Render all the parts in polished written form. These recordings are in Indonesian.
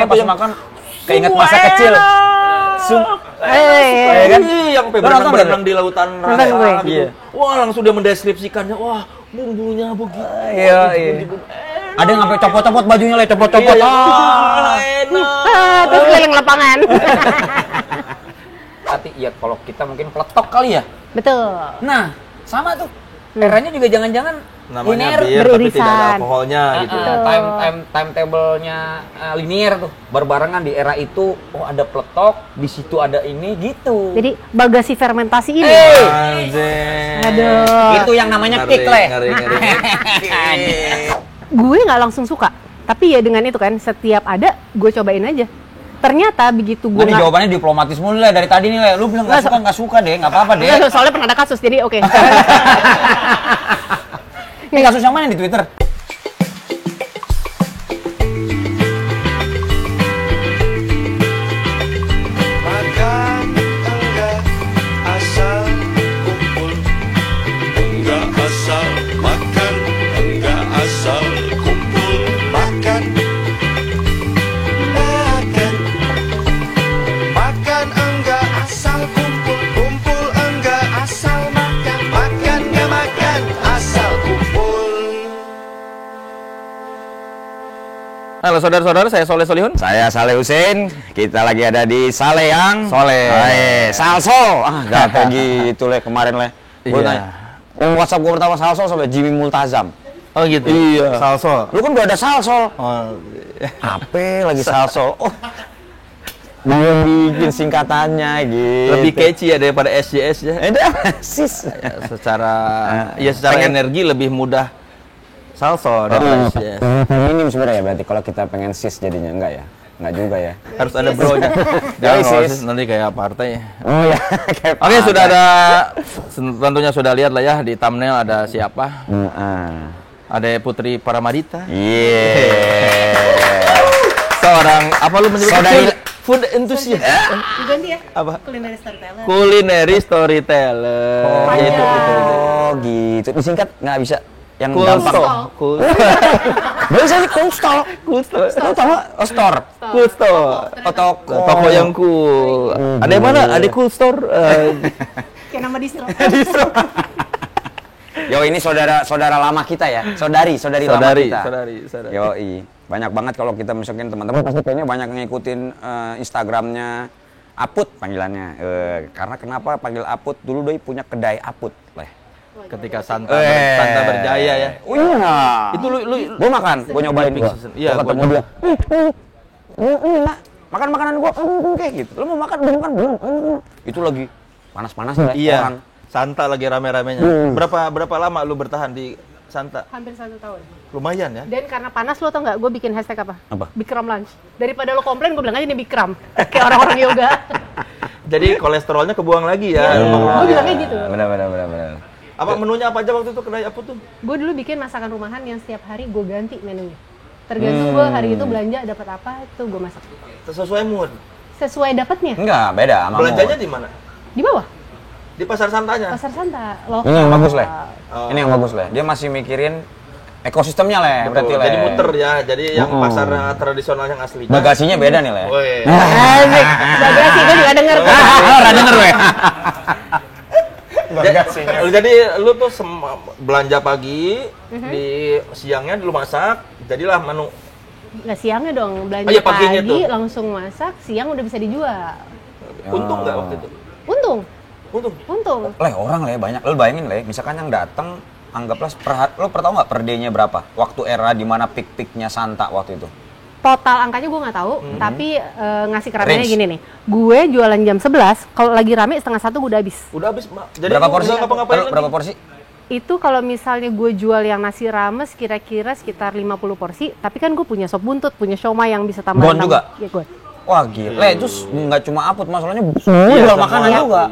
Kayaknya pas makan keinget masa kecil. Kan? Yang berenang di lautan raya gitu. Wah, langsung dia mendeskripsikannya. Wah, bumbunya begitu. Iya. Ada yang sampai copot-copot bajunya, copot-copot. Enak. Terus keliling lapangan. Berarti ya kalau kita mungkin peletok kali ya. Betul. Nah, sama tuh. Eranya juga jangan-jangan namanya linear bir tapi tidak ada alkoholnya gitu. Timetable-nya linear tuh. Berbarengan di era itu, ada peletok, di situ ada ini gitu. Jadi bagasi fermentasi ini. Aduh. Itu yang namanya kick le. Gue nggak langsung suka, tapi ya dengan itu kan setiap ada gue cobain aja. Ternyata begitu gue nggak... jawabannya diplomatis mulu lah dari tadi nih le. Lu bilang nggak suka deh, nggak apa-apa deh. Soalnya pernah ada kasus, jadi oke. Ini kasus yang mana di Twitter? Makan enggak asal kumpul, enggak asal makan, enggak asal kumpul, makan enggak asal kumpul, kumpul enggak asal makan, makan enggak makan asal kumpul. Halo saudara-saudara, saya Soleh Solihun. Saya Saleh Hussein. Kita lagi ada di Saleh yang Soleh. Salsol. Gak kayak gitu le kemarin le. Gue nanya. WhatsApp gue pertama Salsol sampai Jimmy Multazam. Oh gitu. Iya. Salsol. Lu kan udah ada Salsol. Oh. Apa lagi Salsol? Oh. Belum bikin singkatannya gitu. Lebih catchy ya daripada SJS ya. Sis. Secara energi lebih mudah Salsol daripada SJS. Minim sebenarnya berarti kalau kita pengen sis jadinya enggak ya? Enggak juga ya. Harus ada bro-nya. Jangan sis nanti kayak partai. Oh ya. Oke, sudah ada tentunya sudah lihat lah ya di thumbnail ada siapa? Ada Putri Paramadita. Seorang apa lu menyebut food enthusiast. Diganti ya? Apa? Culinary storyteller. Culinary storyteller. Gitu. Disingkat nggak bisa. Yang gampang. Bisa sih Coolstore. Lu tahu nggak? Store. Coolstore. Toko yang cool. Ada yang mana? Ada Coolstore. Kayak nama distro. Yo, ini saudara lama kita ya. Saudari lama kita. Saudari. Yoi. Banyak banget kalau kita masukin teman-teman pasti kayaknya banyak ngikutin Instagramnya Aput panggilannya. Karena kenapa panggil Aput? Dulu doi punya kedai Aput. Ketika Santa berjaya ya. Oh iya. Itu lu gua makan, gua nyobain gua. Iya, ketemu dia. Makan makanan gua kayak gitu. Lu mau makan belum? Itu lagi panas-panas ya orang. Santa lagi rame-ramenya. Berapa lama lu bertahan di Santa? Hampir 1 tahun. Lumayan ya. Dan karena panas lo tau nggak, gue bikin hashtag apa? Apa? Bikram lunch. Daripada lo komplain, gue bilang aja ini Bikram. Kayak orang-orang yoga. Jadi kolesterolnya kebuang lagi ya. Gue bilangnya gitu. Benar. Apa menunya apa aja waktu itu kedai Aput tuh? Gue dulu bikin masakan rumahan yang setiap hari gue ganti menunya. Tergantung gue hari itu belanja dapat apa, itu gue masak. Sesuai mood. Sesuai dapatnya. Enggak, beda sama belanjanya di mana? Di bawah. Di Pasar Santanya? Pasar Santa. Lokal. Ini yang bagus le. Ini yang bagus le. Dia masih mikirin ekosistemnya le. Berarti le. Jadi muter ya. Jadi yang pasar tradisional yang asli. Bagasinya beda nih le. Asik. Bagasi gue juga denger. Denger we. Jadi lu tuh belanja pagi, di siangnya lu masak, jadilah menu. Nggak siangnya dong, belanja pagi langsung masak, siang udah bisa dijual. Untung nggak waktu itu? Untung. Le, orang le banyak. Lu bayangin le, misalkan yang datang anggaplah lu tahu nggak per day-nya berapa? Waktu era di mana peak-peaknya Santa waktu itu? Total angkanya gue nggak tahu, tapi ngasih keramaiannya gini nih. Gue jualan jam 11, kalau lagi rame 12:30 gue udah habis. Udah habis, Mbak. Jadi berapa porsi? Berapa porsi? Itu kalau misalnya gue jual yang nasi rames kira-kira sekitar 50 porsi, tapi kan gue punya sop buntut, punya siomay yang bisa tambah. Gon juga? Ya, gon. Wah gila, itu nggak cuma Aput, masalahnya jual makanan juga.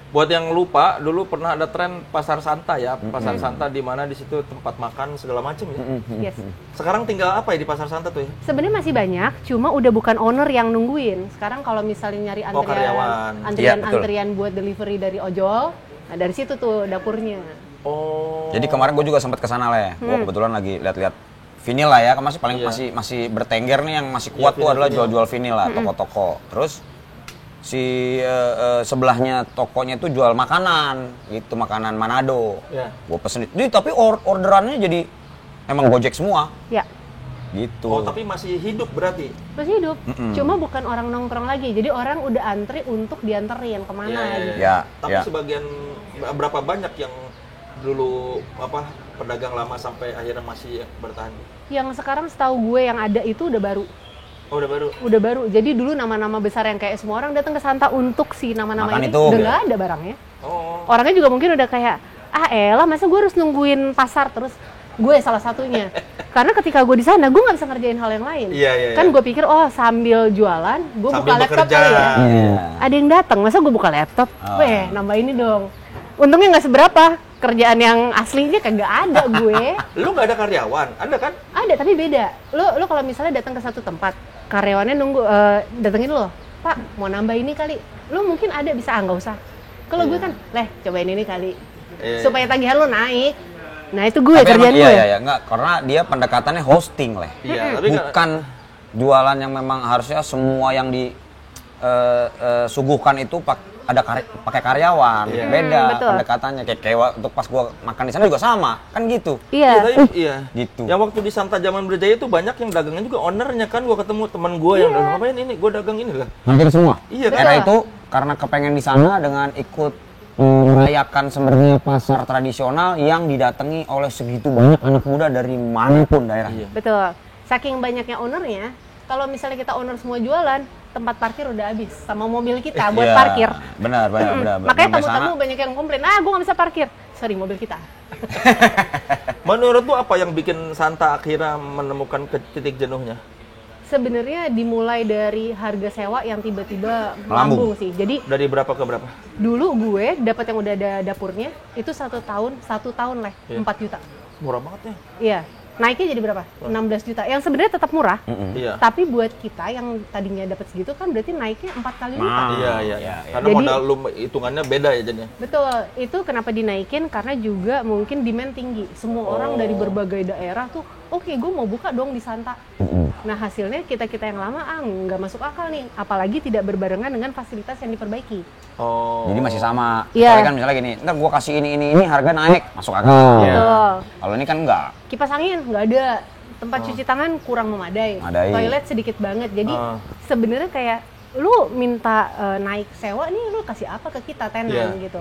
Buat yang lupa, dulu pernah ada tren Pasar Santa ya, Pasar Santa di mana di situ tempat makan segala macam ya. Yes. Sekarang tinggal apa ya di Pasar Santa tuh ya? Sebenarnya masih banyak, cuma udah bukan owner yang nungguin. Sekarang kalau misalnya nyari antrian buat delivery dari ojol, nah dari situ tuh dapurnya. Oh. Jadi kemarin gue juga sempat kesana le. Gue kebetulan lagi lihat-lihat vinil lah ya, kan masih bertengger nih, yang masih kuat tuh adalah jual-jual vinil lah, toko-toko. Terus sebelahnya tokonya itu jual makanan, gitu, makanan Manado. Gue pesen itu, tapi orderannya jadi emang Gojek semua. Ya. Gitu. Oh, tapi masih hidup berarti? Masih hidup, cuma bukan orang nongkrong lagi. Jadi orang udah antri untuk dianterin kemana gitu. Tapi sebagian, berapa banyak yang dulu pedagang lama sampai akhirnya masih bertahan? Yang sekarang setahu gue yang ada itu udah baru. Oh, udah baru? Udah baru. Jadi dulu nama-nama besar yang kayak semua orang datang ke Santa untuk si nama-nama ini itu, udah nggak ada barangnya. Orangnya juga mungkin udah kayak, elah masa gue harus nungguin pasar terus. Gue salah satunya. Karena ketika gue di sana, gue nggak bisa ngerjain hal yang lain. Kan gue pikir, sambil jualan, gue buka laptop kali ya. Ada yang datang, masa gue buka laptop? Weh, nambah ini dong. Untungnya nggak seberapa. Kerjaan yang aslinya kagak ada gue. Lu nggak ada karyawan? Ada kan? Ada, tapi beda. Lu kalau misalnya datang ke satu tempat, karyawannya nunggu, datengin lo, Pak, mau nambah ini kali. Lu mungkin ada, bisa, nggak usah. Kalau gue kan, cobain ini kali. Supaya tagihan lo naik. Nah itu gue, kerjaan gue. Iya, enggak, karena dia pendekatannya hosting lah. Bukan jualan yang memang harusnya semua yang disuguhkan itu pakai karyawan. Beda pendekatannya. Kayak untuk pas gue makan di sana juga sama, kan gitu. Iya. Gitu. Yang waktu di Santa zaman Berjaya itu banyak yang dagangnya juga ownernya kan. Gue ketemu teman gue yang ngapain ini, gue dagang ini lah. Hampir semua. Iya kan. Era itu karena kepengen di sana dengan ikut merayakan sebenarnya pasar tradisional yang didatangi oleh segitu banyak anak muda dari manapun daerahnya. Betul. Saking banyaknya ownernya, kalau misalnya kita owner semua jualan, tempat parkir udah habis sama mobil kita buat parkir. Benar. Makanya tamu-tamu banyak yang komplain, gue nggak bisa parkir. Sorry, mobil kita. Menurut lu apa yang bikin Santa akhirnya menemukan titik jenuhnya? Sebenarnya dimulai dari harga sewa yang tiba-tiba melambung sih. Jadi dari berapa ke berapa? Dulu gue dapat yang udah ada dapurnya itu 1 tahun lah, 4 juta. Murah banget ya? Iya. Naiknya jadi berapa? 16 juta. Yang sebenarnya tetap murah. Tapi buat kita yang tadinya dapat segitu kan berarti naiknya 4 kali lipat. Iya. Karena modal lu hitungannya beda ya jadinya. Betul. Itu kenapa dinaikin karena juga mungkin demand tinggi. Semua orang dari berbagai daerah tuh, oke, gue mau buka dong di Santa. Nah hasilnya kita yang lama nggak masuk akal nih, apalagi tidak berbarengan dengan fasilitas yang diperbaiki. Jadi masih sama. Soalnya kan misalnya gini, ntar gue kasih ini harga naik, masuk akal. Betul. Kalau ini kan enggak. Kipas angin nggak ada, tempat cuci tangan kurang memadai. Toilet sedikit banget. Jadi sebenarnya kayak lu minta naik sewa nih, lu kasih apa ke kita tenan gitu.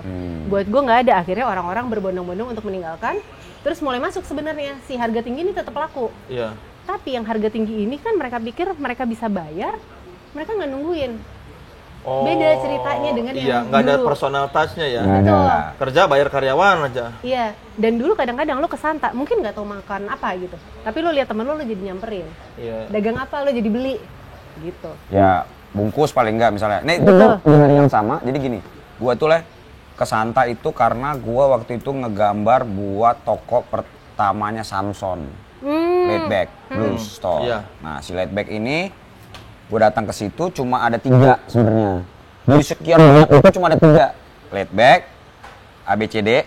Buat gue nggak ada. Akhirnya orang-orang berbondong-bondong untuk meninggalkan. Terus mulai masuk sebenarnya si harga tinggi ini tetap laku. Tapi yang harga tinggi ini kan mereka pikir mereka bisa bayar, mereka nggak nungguin. Beda ceritanya dengan yang dulu. Nggak ada personal touch-nya ya. Betul. Kerja bayar karyawan aja. Iya. Dan dulu kadang-kadang lu ke Santa, mungkin nggak tahu makan apa gitu. Tapi lu lihat temen lu jadi nyamperin. Dagang apa lu jadi beli, gitu. Ya bungkus paling nggak misalnya. Nih itu benar yang sama. Jadi gini, gua tuh ke Santa itu karena gua waktu itu ngegambar buat toko pertamanya Samson. Laidback Blues Store. Nah si Laidback ini gue datang ke situ cuma ada 3 sebenarnya. Dari sekian banyak itu cuma ada 3. Laidback, ABCD,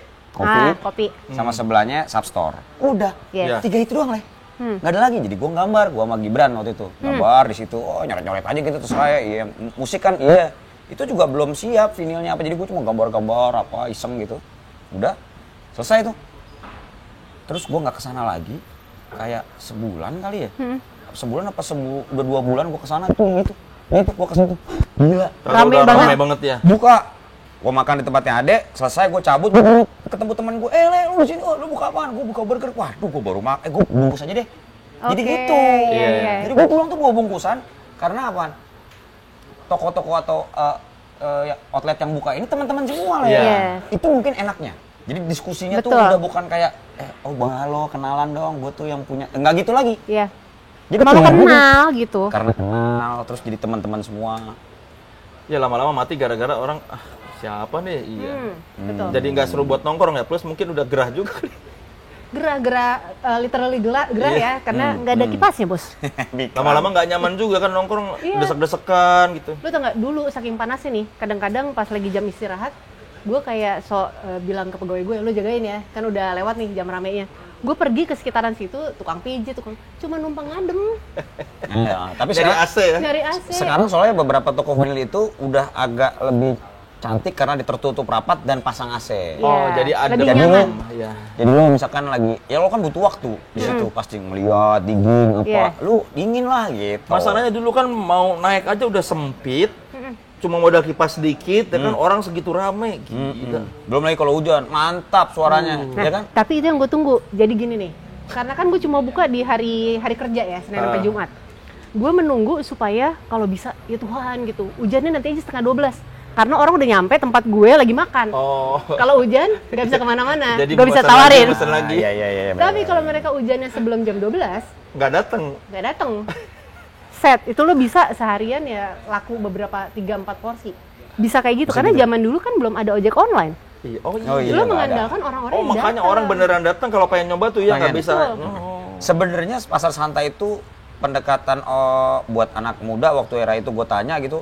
kopi, sama sebelahnya Substore. Udah, 3 itu doang lah. Nggak ada lagi. Jadi gue gambar, gue sama Gibran waktu itu gambar di situ. Nyoret-nyoret aja gitu terus saya. Iya, musik kan itu juga belum siap vinilnya apa. Jadi gue cuma gambar-gambar apa iseng gitu. Udah selesai tuh. Terus gue nggak kesana lagi. Kayak sebulan kali ya, sebulan apa udah 2 bulan gue kesana tuh gitu, gue kesana tuh, gila, rame banget ya. Buka, gue makan di tempatnya Ade, selesai gue cabut, ketemu teman gue, Le, lu di sini, lu buka apaan? Gue buka burger, waduh, gue baru makan, gue bungkus aja deh, jadi gitu, jadi gue pulang tuh bawa bungkusan, karena apaan? Toko-toko atau outlet yang buka ini teman-teman semua lah ya, itu mungkin enaknya. Jadi diskusinya tuh udah bukan kayak Bang Halo kenalan dong, gue tuh yang punya, enggak gitu lagi. Iya. Jadi malah kenal gitu. Karena kenal terus jadi teman-teman semua. Ya lama-lama mati gara-gara orang siapa nih? Betul. Jadi nggak seru buat nongkrong ya, plus mungkin udah gerah juga. Gerah, literally gerah ya, karena nggak ada kipasnya bos. Lama-lama nggak nyaman juga kan nongkrong, desek-desekan gitu. Lu tau nggak dulu saking panasnya nih, kadang-kadang pas lagi jam istirahat, gue kayak bilang ke pegawai gue, lu jagain ya, kan udah lewat nih jam ramenya. Gue pergi ke sekitaran situ, tukang pijit, cuma numpang ngadem. Iya, tapi Dari AC ya? Dari AC. sekarang soalnya beberapa toko vanil itu udah agak lebih cantik karena tertutup rapat dan pasang AC. Iya, Oh, jadi ada lebih Jadi nyaman. Iya. Jadi lu misalkan lagi, ya lo kan butuh waktu di situ pasti melihat dingin apa, Iya. lu dingin lah gitu. Masalahnya dulu kan mau naik aja udah sempit, cuma modal kipas sedikit, ya kan orang segitu rame, gila. Belum lagi kalau hujan, mantap suaranya, Nah, ya kan? tapi itu yang gue tunggu. Jadi gini nih, karena kan gue cuma buka di hari kerja ya, Senin sampai Jumat. Gue menunggu supaya kalau bisa, ya Tuhan gitu, hujannya nanti aja 11:30. Karena orang udah nyampe tempat gue lagi makan. Oh. Kalau hujan, nggak bisa kemana-mana. Jadi Gue bisa pesan tawarin. lagi, pesan lagi. Iya. Tapi kalau mereka hujannya sebelum jam 12, Nggak datang. nggak dateng. Set, itu lo bisa seharian ya laku beberapa 3-4 porsi. Bisa kayak gitu, karena zaman dulu kan belum ada ojek online. Iya. Oh iya. Oh, iya. Lo nggak mengandalkan orang-orang Oh yang makanya datang. orang beneran datang kalau pengen nyoba tuh ya nggak Pengen. bisa. Betul. Oh. Sebenarnya pasar santai itu pendekatan buat anak muda waktu era itu gue tanya gitu,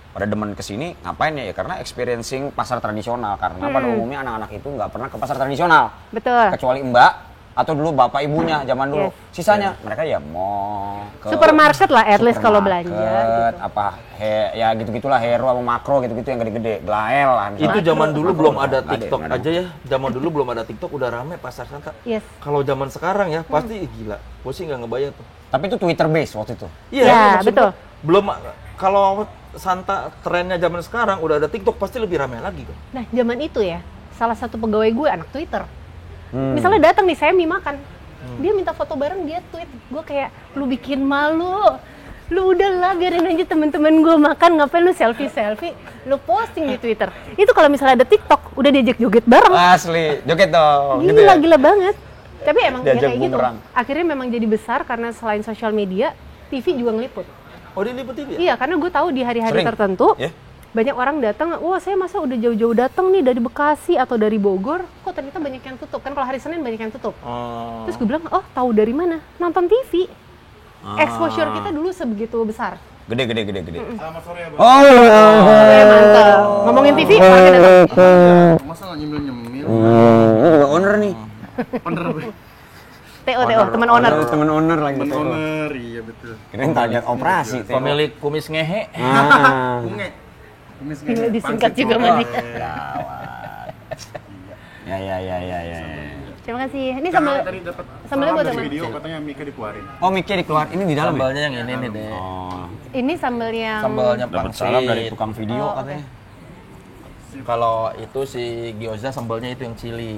pada demen kesini ngapain ya? Karena experiencing pasar tradisional, karena pada umumnya anak-anak itu nggak pernah ke pasar tradisional, Betul. kecuali mbak atau dulu bapak ibunya zaman dulu. Yes. Sisanya mereka ya mau ke Supermarket lah, at least kalau supermarket, belanja gitu. apa ya gitu-gitulah, Hero sama Makro gitu-gitu yang gede-gede, Glael lah misalnya. Itu zaman dulu belum ada Nggak ada, TikTok nggak ada. aja ya. Zaman dulu belum ada TikTok udah rame pasar santa. Yes. Kalau zaman sekarang ya pasti gila. Gue sih nggak ngebayang tuh. Tapi itu Twitter base waktu itu. Ya, maksud betul. gua, belum kalau santa trennya zaman sekarang udah ada TikTok pasti lebih rame lagi kan. Nah, zaman itu ya, salah satu pegawai gue anak Twitter. Misalnya datang nih, saya makan. Dia minta foto bareng, dia tweet. Gue kayak, lu bikin malu. Lu udahlah, biarin aja temen-temen gue makan, ngapain lu selfie-selfie, lu posting di Twitter. Itu kalau misalnya ada TikTok, udah diajak joget bareng. Asli, joget dong. gitu Gila, ya? gila banget. Tapi emang ya Diajak kayak gitu. bumerang. Akhirnya memang jadi besar karena selain sosial media, TV juga ngeliput. Oh dia liput TV ya? Iya, karena gue tahu di hari-hari Sering. tertentu, Ya? banyak orang datang, wah saya masa udah jauh-jauh datang nih dari Bekasi atau dari Bogor, kok ternyata banyak yang tutup. Kan kalau hari Senin banyak yang tutup. Oh. Terus gue bilang, oh tahu dari mana? Nonton TV. Exposure kita dulu sebegitu besar. Gede. Selamat sore ya, Bang. Oh, Oke, mantap. Ngomongin TV, orangnya datang. Masa nggak nyemil-nyemil? ini owner nih. Bener, Bang. TO, teman owner. Temen owner lagi. Owner, iya betul. Kirain target operasi. Teo. Pemilik kumis ngehe. Ah. Bunge. Kumis Gila, ngehe. disingkat Pangsit juga Bang. sama dia. Ya. Terima kasih. Ini Karena sambal, tadi dapat sambalnya buat dari apa? video katanya Mika dikeluarin. Oh, Mickey dikeluar. Ini di dalam ya? Sambalnya yang ini nih deh. Oh. Ini sambal yang... Sambalnya Dapat pangsit. salam dari tukang video Oh, katanya. Kalau itu si gyoza sambalnya itu yang chili.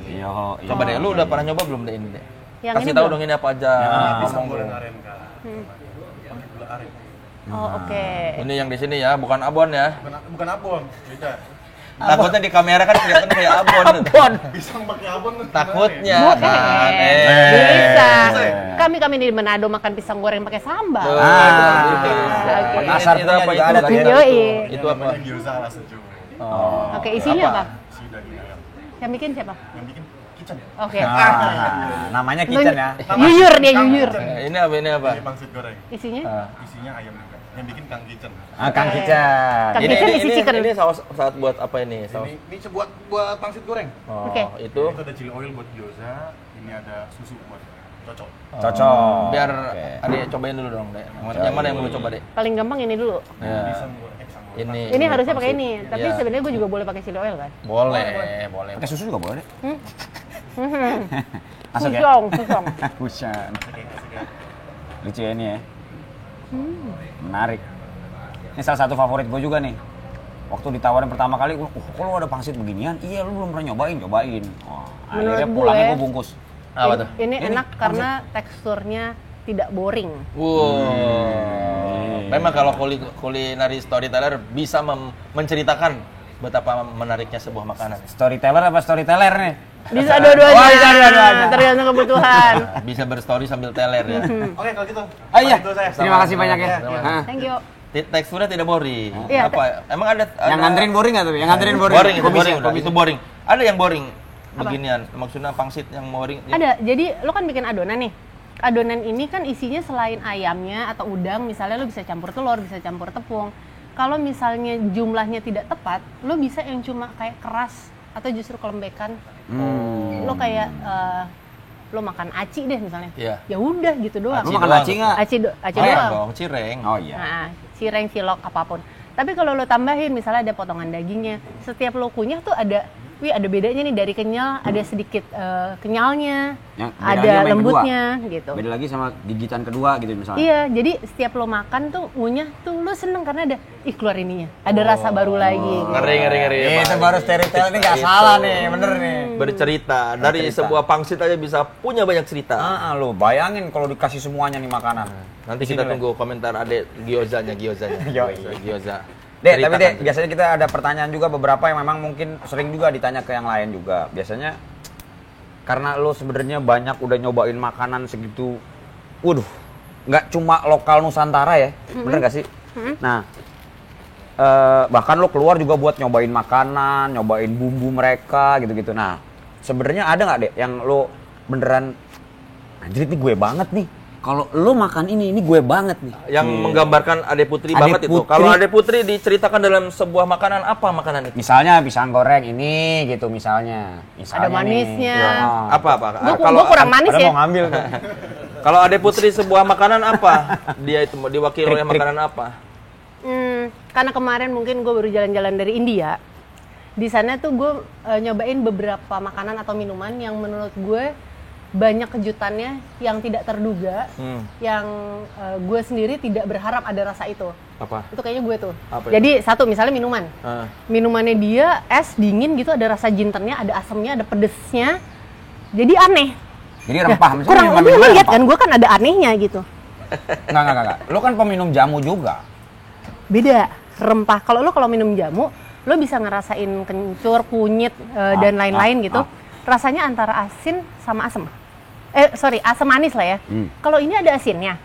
Iya. Coba deh, lu udah pernah nyoba belum deh ini deh? Yang Kasih ini tahu belum? dong ini apa aja. Pisang Ngomong goreng dong. aren, Kak. Pangsit gula aren. Oh, oke. Ini yang di sini ya, bukan abon ya. Bukan abon, beda. Takutnya di kamera kan kelihatan kayak abon. Pisang pakai abon. Takutnya Bu, kan. bisa. Kami di Manado makan pisang goreng pakai sambal. Oke. Pasar Itu punya apa juga itu? ada Tadi? tuh. Yoi. Itu apa? Namanya gyoza ala sejuk. Oke, isinya apa? Isi daging ayam. Yang bikin siapa? Yang bikin kitchen ya? Oke. Namanya kitchen ya. Yuyur dia, yuyur. Ini apa ini apa? Ini pangsit goreng. Isinya? Isinya ayam juga. Yang bikin Kang Kitchen. Kang Kitchen. Kang Kitchen isi chicken. Ini saus buat apa ini? Saus. Ini buat pangsit goreng. Oh, Oke. itu Itu ada chili oil buat gyoza. Ini ada susu buat cocok. Cocok. biar Oke. Adik cobain dulu dong, Dek. Yang mana yang mau coba, Dek? Paling gampang ini dulu. Ya. Pisang goreng. Sambal. Ini harusnya pakai pangsit. ini, tapi Iya. sebenarnya gue juga boleh pakai chili oil kan? boleh. Pakai susu juga boleh. Hmm. Masuk ya? Pusong. Busan. Lucu ya ini ya. Menarik. Ini salah satu favorit gue juga nih. Waktu ditawarin pertama kali, kok lu ada pangsit beginian? Iya, lu belum pernah cobain. Oh, akhirnya Menurut pulangnya gue- gue bungkus. Apa tuh? Ini enak karena teksturnya tidak boring. Wow. Memang kalau kulinari storyteller bisa menceritakan betapa menariknya sebuah makanan. Storyteller apa storyteller nih? Bisa dua-duanya. Oh, bisa dua-duanya. Tergantung kebutuhan. Bisa berstory sambil teler ya. Oke, kalau gitu. Oh iya, Itu saya. terima kasih banyak ya. Sama-sama. Hah. Thank you. Teksturnya tidak boring. Iya, Apa? Emang ada Yang nganterin boring nggak tuh? Yang nganterin boring? Boring itu Komis boring ya, udah. komis. Itu boring. Ada yang boring beginian. Maksudnya pangsit yang boring. Ada. Jadi lo kan bikin adonan nih. Adonan ini kan isinya selain ayamnya atau udang, misalnya lo bisa campur telur, bisa campur tepung. Kalau misalnya jumlahnya tidak tepat, lo bisa yang cuma kayak keras atau justru kelembekan. Lo kayak lo makan aci deh misalnya. Iya. Ya udah gitu doang. Lu makan aci nggak? Aci Oh, doang. dong, cireng. Oh iya. Nah, cireng, cilok, apapun. Tapi kalau lo tambahin misalnya ada potongan dagingnya, setiap lo kunyah tuh ada bedanya nih, dari kenyal ada sedikit kenyalnya, Yang beda lagi ada sama yang lembutnya gitu. Beda lagi sama gigitan kedua gitu misalnya. Iya, jadi setiap lo makan tuh ngunyah tuh lo seneng karena ada keluar ininya, ada rasa baru lagi. Gitu. Ngeri. Itu baru storytelling ini nggak salah nih, bener nih. Bercerita dari sebuah pangsit aja bisa punya banyak cerita. Lo bayangin kalau dikasih semuanya nih makanan. Nanti kita tunggu komentar adek giozanya. Gyoza. Dek, tapi Dek, Ceritakan. biasanya kita ada pertanyaan juga beberapa yang memang mungkin sering juga ditanya ke yang lain juga. Biasanya karena lo sebenarnya banyak udah nyobain makanan segitu, waduh, nggak cuma lokal Nusantara ya, bener gak sih? Nah, bahkan lo keluar juga buat nyobain makanan, nyobain bumbu mereka gitu-gitu. Nah, sebenarnya ada nggak Dek yang lo beneran, anjir ini gue banget nih. Kalau lo makan ini gue banget nih. Yang menggambarkan Ade Putri Ade banget itu. Putri. Kalau Ade Putri diceritakan dalam sebuah makanan, apa makanan itu? Misalnya pisang goreng ini gitu misalnya. Ada manisnya. Nih. Ya. Apa? Gue kurang manis Ada ya. mau ngambil tuh. Kalau Ade Putri sebuah makanan apa? Dia itu diwakili oleh Trik-trik. makanan apa? Karena kemarin mungkin gue baru jalan-jalan dari India. Di sana tuh gue nyobain beberapa makanan atau minuman yang menurut gue banyak kejutannya yang tidak terduga, yang gue sendiri tidak berharap ada rasa itu. Apa? Itu kayaknya gue tuh. Apa itu? Jadi satu misalnya minuman. Ah. Minumannya dia es dingin gitu, ada rasa jintennya, ada asamnya, ada pedesnya. Jadi aneh. Jadi rempah. Misalnya Kurang minuman lebih lihat rempah. kan, gue kan ada anehnya gitu. Enggak. Lo kan peminum jamu juga. Beda rempah. Kalau minum jamu, lo bisa ngerasain kencur, kunyit dan lain-lain gitu. Rasanya antara asin sama asam. Asam manis lah ya. Kalau ini ada asinnya,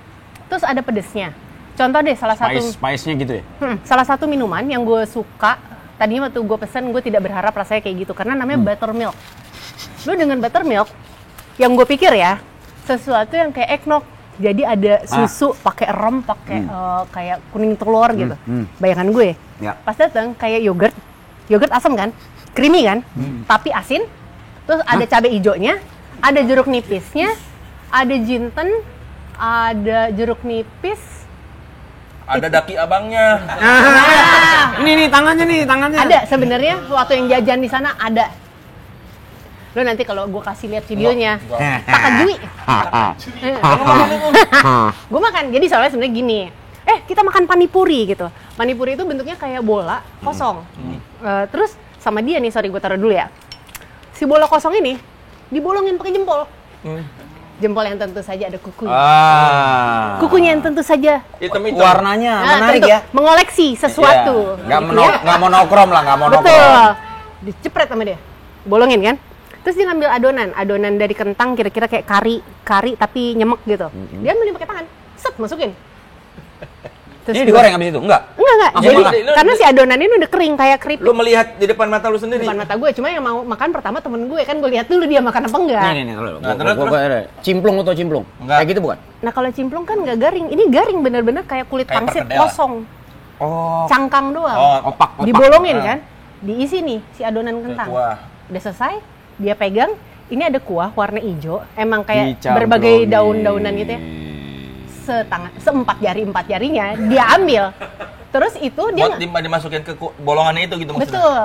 terus ada pedesnya. Contoh deh salah satu Spice-nya gitu ya? salah satu minuman yang gue suka. Tadinya waktu gue pesen, gue tidak berharap rasanya kayak gitu karena namanya buttermilk. Lo dengan buttermilk, yang gue pikir ya sesuatu yang kayak eggnog. Jadi ada susu, pakai rem, pakai kayak kuning telur gitu. Bayangan gue. Ya. Pas datang kayak yogurt asam kan, creamy kan, tapi asin. Terus ada cabai hijaunya, ada jeruk nipisnya, ada jinten, ada jeruk nipis. Ada daki abangnya. Ini tangannya. Ada sebenarnya waktu yang jajan di sana ada. Lo nanti kalau gue kasih lihat videonya, takajui. Gue makan. Jadi soalnya sebenarnya gini. Kita makan panipuri gitu. Panipuri itu bentuknya kayak bola kosong. Terus sama dia nih, sorry gue taruh dulu ya. Si bola kosong ini dibolongin pakai jempol. Jempol yang tentu saja ada kukunya. Kukunya yang tentu saja. Hitam-hitam. Warnanya menarik tentu ya. Mengoleksi sesuatu. Nggak Gitu ya. nggak monokrom lah, nggak monokrom. Betul. Dicepret sama dia. Bolongin kan? Terus dia ngambil adonan dari kentang kira-kira kayak kari tapi nyemek gitu. Dia ambilin pakai tangan. Set, masukin. Terus Ini digoreng abis itu? Enggak? Enggak. Langsung Jadi makan? karena si adonan ini udah kering kayak keripik Lu melihat di depan mata lu sendiri. depan mata gue. Cuma yang mau makan pertama temen gue kan, gue lihat dulu dia makan apa enggak. Nih, Nah, terus. Cimplung atau cimplung? Enggak. Kayak gitu bukan? Nah kalau cimplung kan nggak garing. Ini garing bener-bener kayak kulit Kayak pangsit perkedel. kosong. Oh, Cangkang doang. opak. Dibolongin kan. Diisi nih si adonan kentang. kuah. Udah selesai, dia pegang. Ini ada kuah warna hijau. Emang kayak Dicamplungin. berbagai daun-daunan gitu ya. Seempat jarinya dia ambil. Terus itu dia Buat dimasukin ke bolongannya itu gitu maksudnya. betul.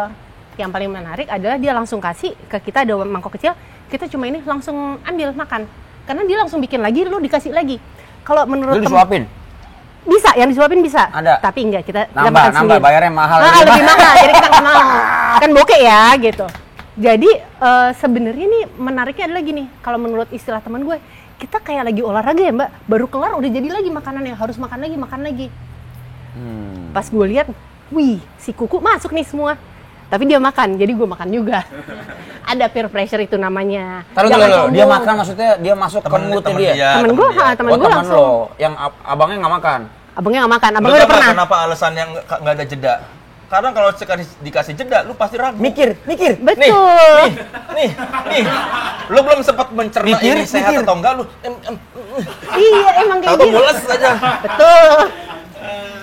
Yang paling menarik adalah dia langsung kasih ke kita, ada mangkok kecil. Kita cuma ini langsung ambil makan. Karena dia langsung bikin lagi, lu dikasih lagi. Kalau menurut Lu disuapin? bisa, yang disuapin bisa. Ada. Tapi enggak, kita Nambah, makan sendiri. bayarnya mahal. Lebih mahal, jadi kita nggak mau. Kan bokeh ya, gitu. Jadi sebenarnya nih menariknya adalah gini, kalau menurut istilah teman gue, kita kayak lagi olahraga ya mbak, baru kelar udah jadi lagi makanan yang harus makan lagi. Pas gue lihat, wih si kuku masuk nih semua. Tapi dia makan, jadi gue makan juga. Ada peer pressure itu namanya. Taruh Jangan dulu, dia sombong. makan maksudnya dia masuk ke mulutnya dia. Temen gue langsung. Lo, yang abangnya nggak makan. Abangnya nggak makan, Lu abangnya tau udah nggak pernah. kenapa alasan yang nggak ada jeda? Karena kalau sekali dikasih jeda, lu pasti ragu. Mikir. Betul. Nih. Lu belum sempat mencerna Mikir, ini sehat mikir. atau enggak lu. Iya emang kayak Tahu gitu. mules aja. Betul.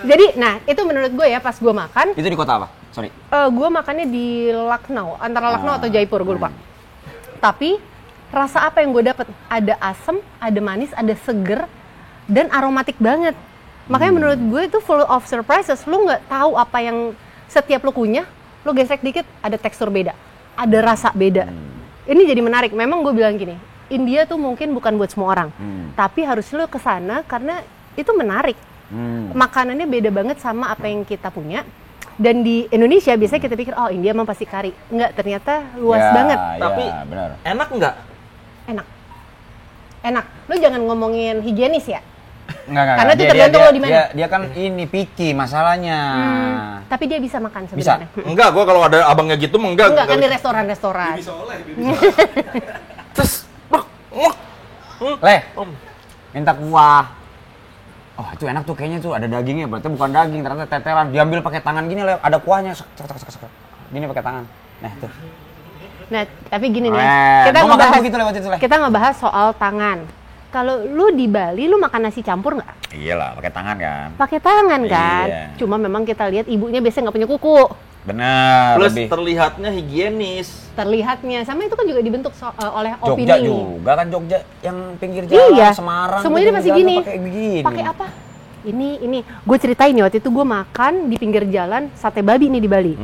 Jadi, nah itu menurut gue ya pas gue makan, Itu di kota apa? Sorry. gue makannya di Lucknow, antara Lucknow atau Jaipur, gue lupa. Tapi rasa apa yang gue dapet? Ada asam, ada manis, ada seger, dan aromatik banget. Makanya menurut gue itu full of surprises. Lu nggak tahu apa yang setiap lu kunyah, lu gesek dikit ada tekstur beda, ada rasa beda. Ini jadi menarik. Memang gue bilang gini, India tuh mungkin bukan buat semua orang, tapi harus lu kesana karena itu menarik. Makanannya beda banget sama apa yang kita punya. Dan di Indonesia biasanya kita pikir, oh India mah pasti kari. Enggak, ternyata luas banget. Tapi benar. enak nggak? Enak. Lu jangan ngomongin higienis ya. Enggak. Karena itu tergantung lo di mana. Dia kan ini picky masalahnya. Tapi dia bisa makan sebenarnya. Enggak, gua kalau ada abangnya gitu enggak. Enggak kan di restoran-restoran. Terus Leh, minta kuah. Oh itu enak tuh kayaknya tuh ada dagingnya, berarti bukan daging, ternyata tetelan. Diambil pakai tangan gini, Leh, ada kuahnya. Gini pakai tangan. Nah tuh. Nah, tapi gini nih, kita ngebahas soal tangan. Kalau lu di Bali, lu makan nasi campur nggak? Iyalah, pakai tangan kan. Pakai tangan kan. Iya. Cuma memang kita lihat ibunya biasanya nggak punya kuku. Benar. plus lebih. terlihatnya higienis. Terlihatnya, sama itu kan juga dibentuk oleh opini. Jogja juga kan, Jogja yang pinggir jalan, Iya. Semarang. Semuanya tuh pasti pinggir gini. jalan Pakai begini. Pakai apa? Ini. Gue ceritain nih, waktu itu gue makan di pinggir jalan sate babi nih di Bali.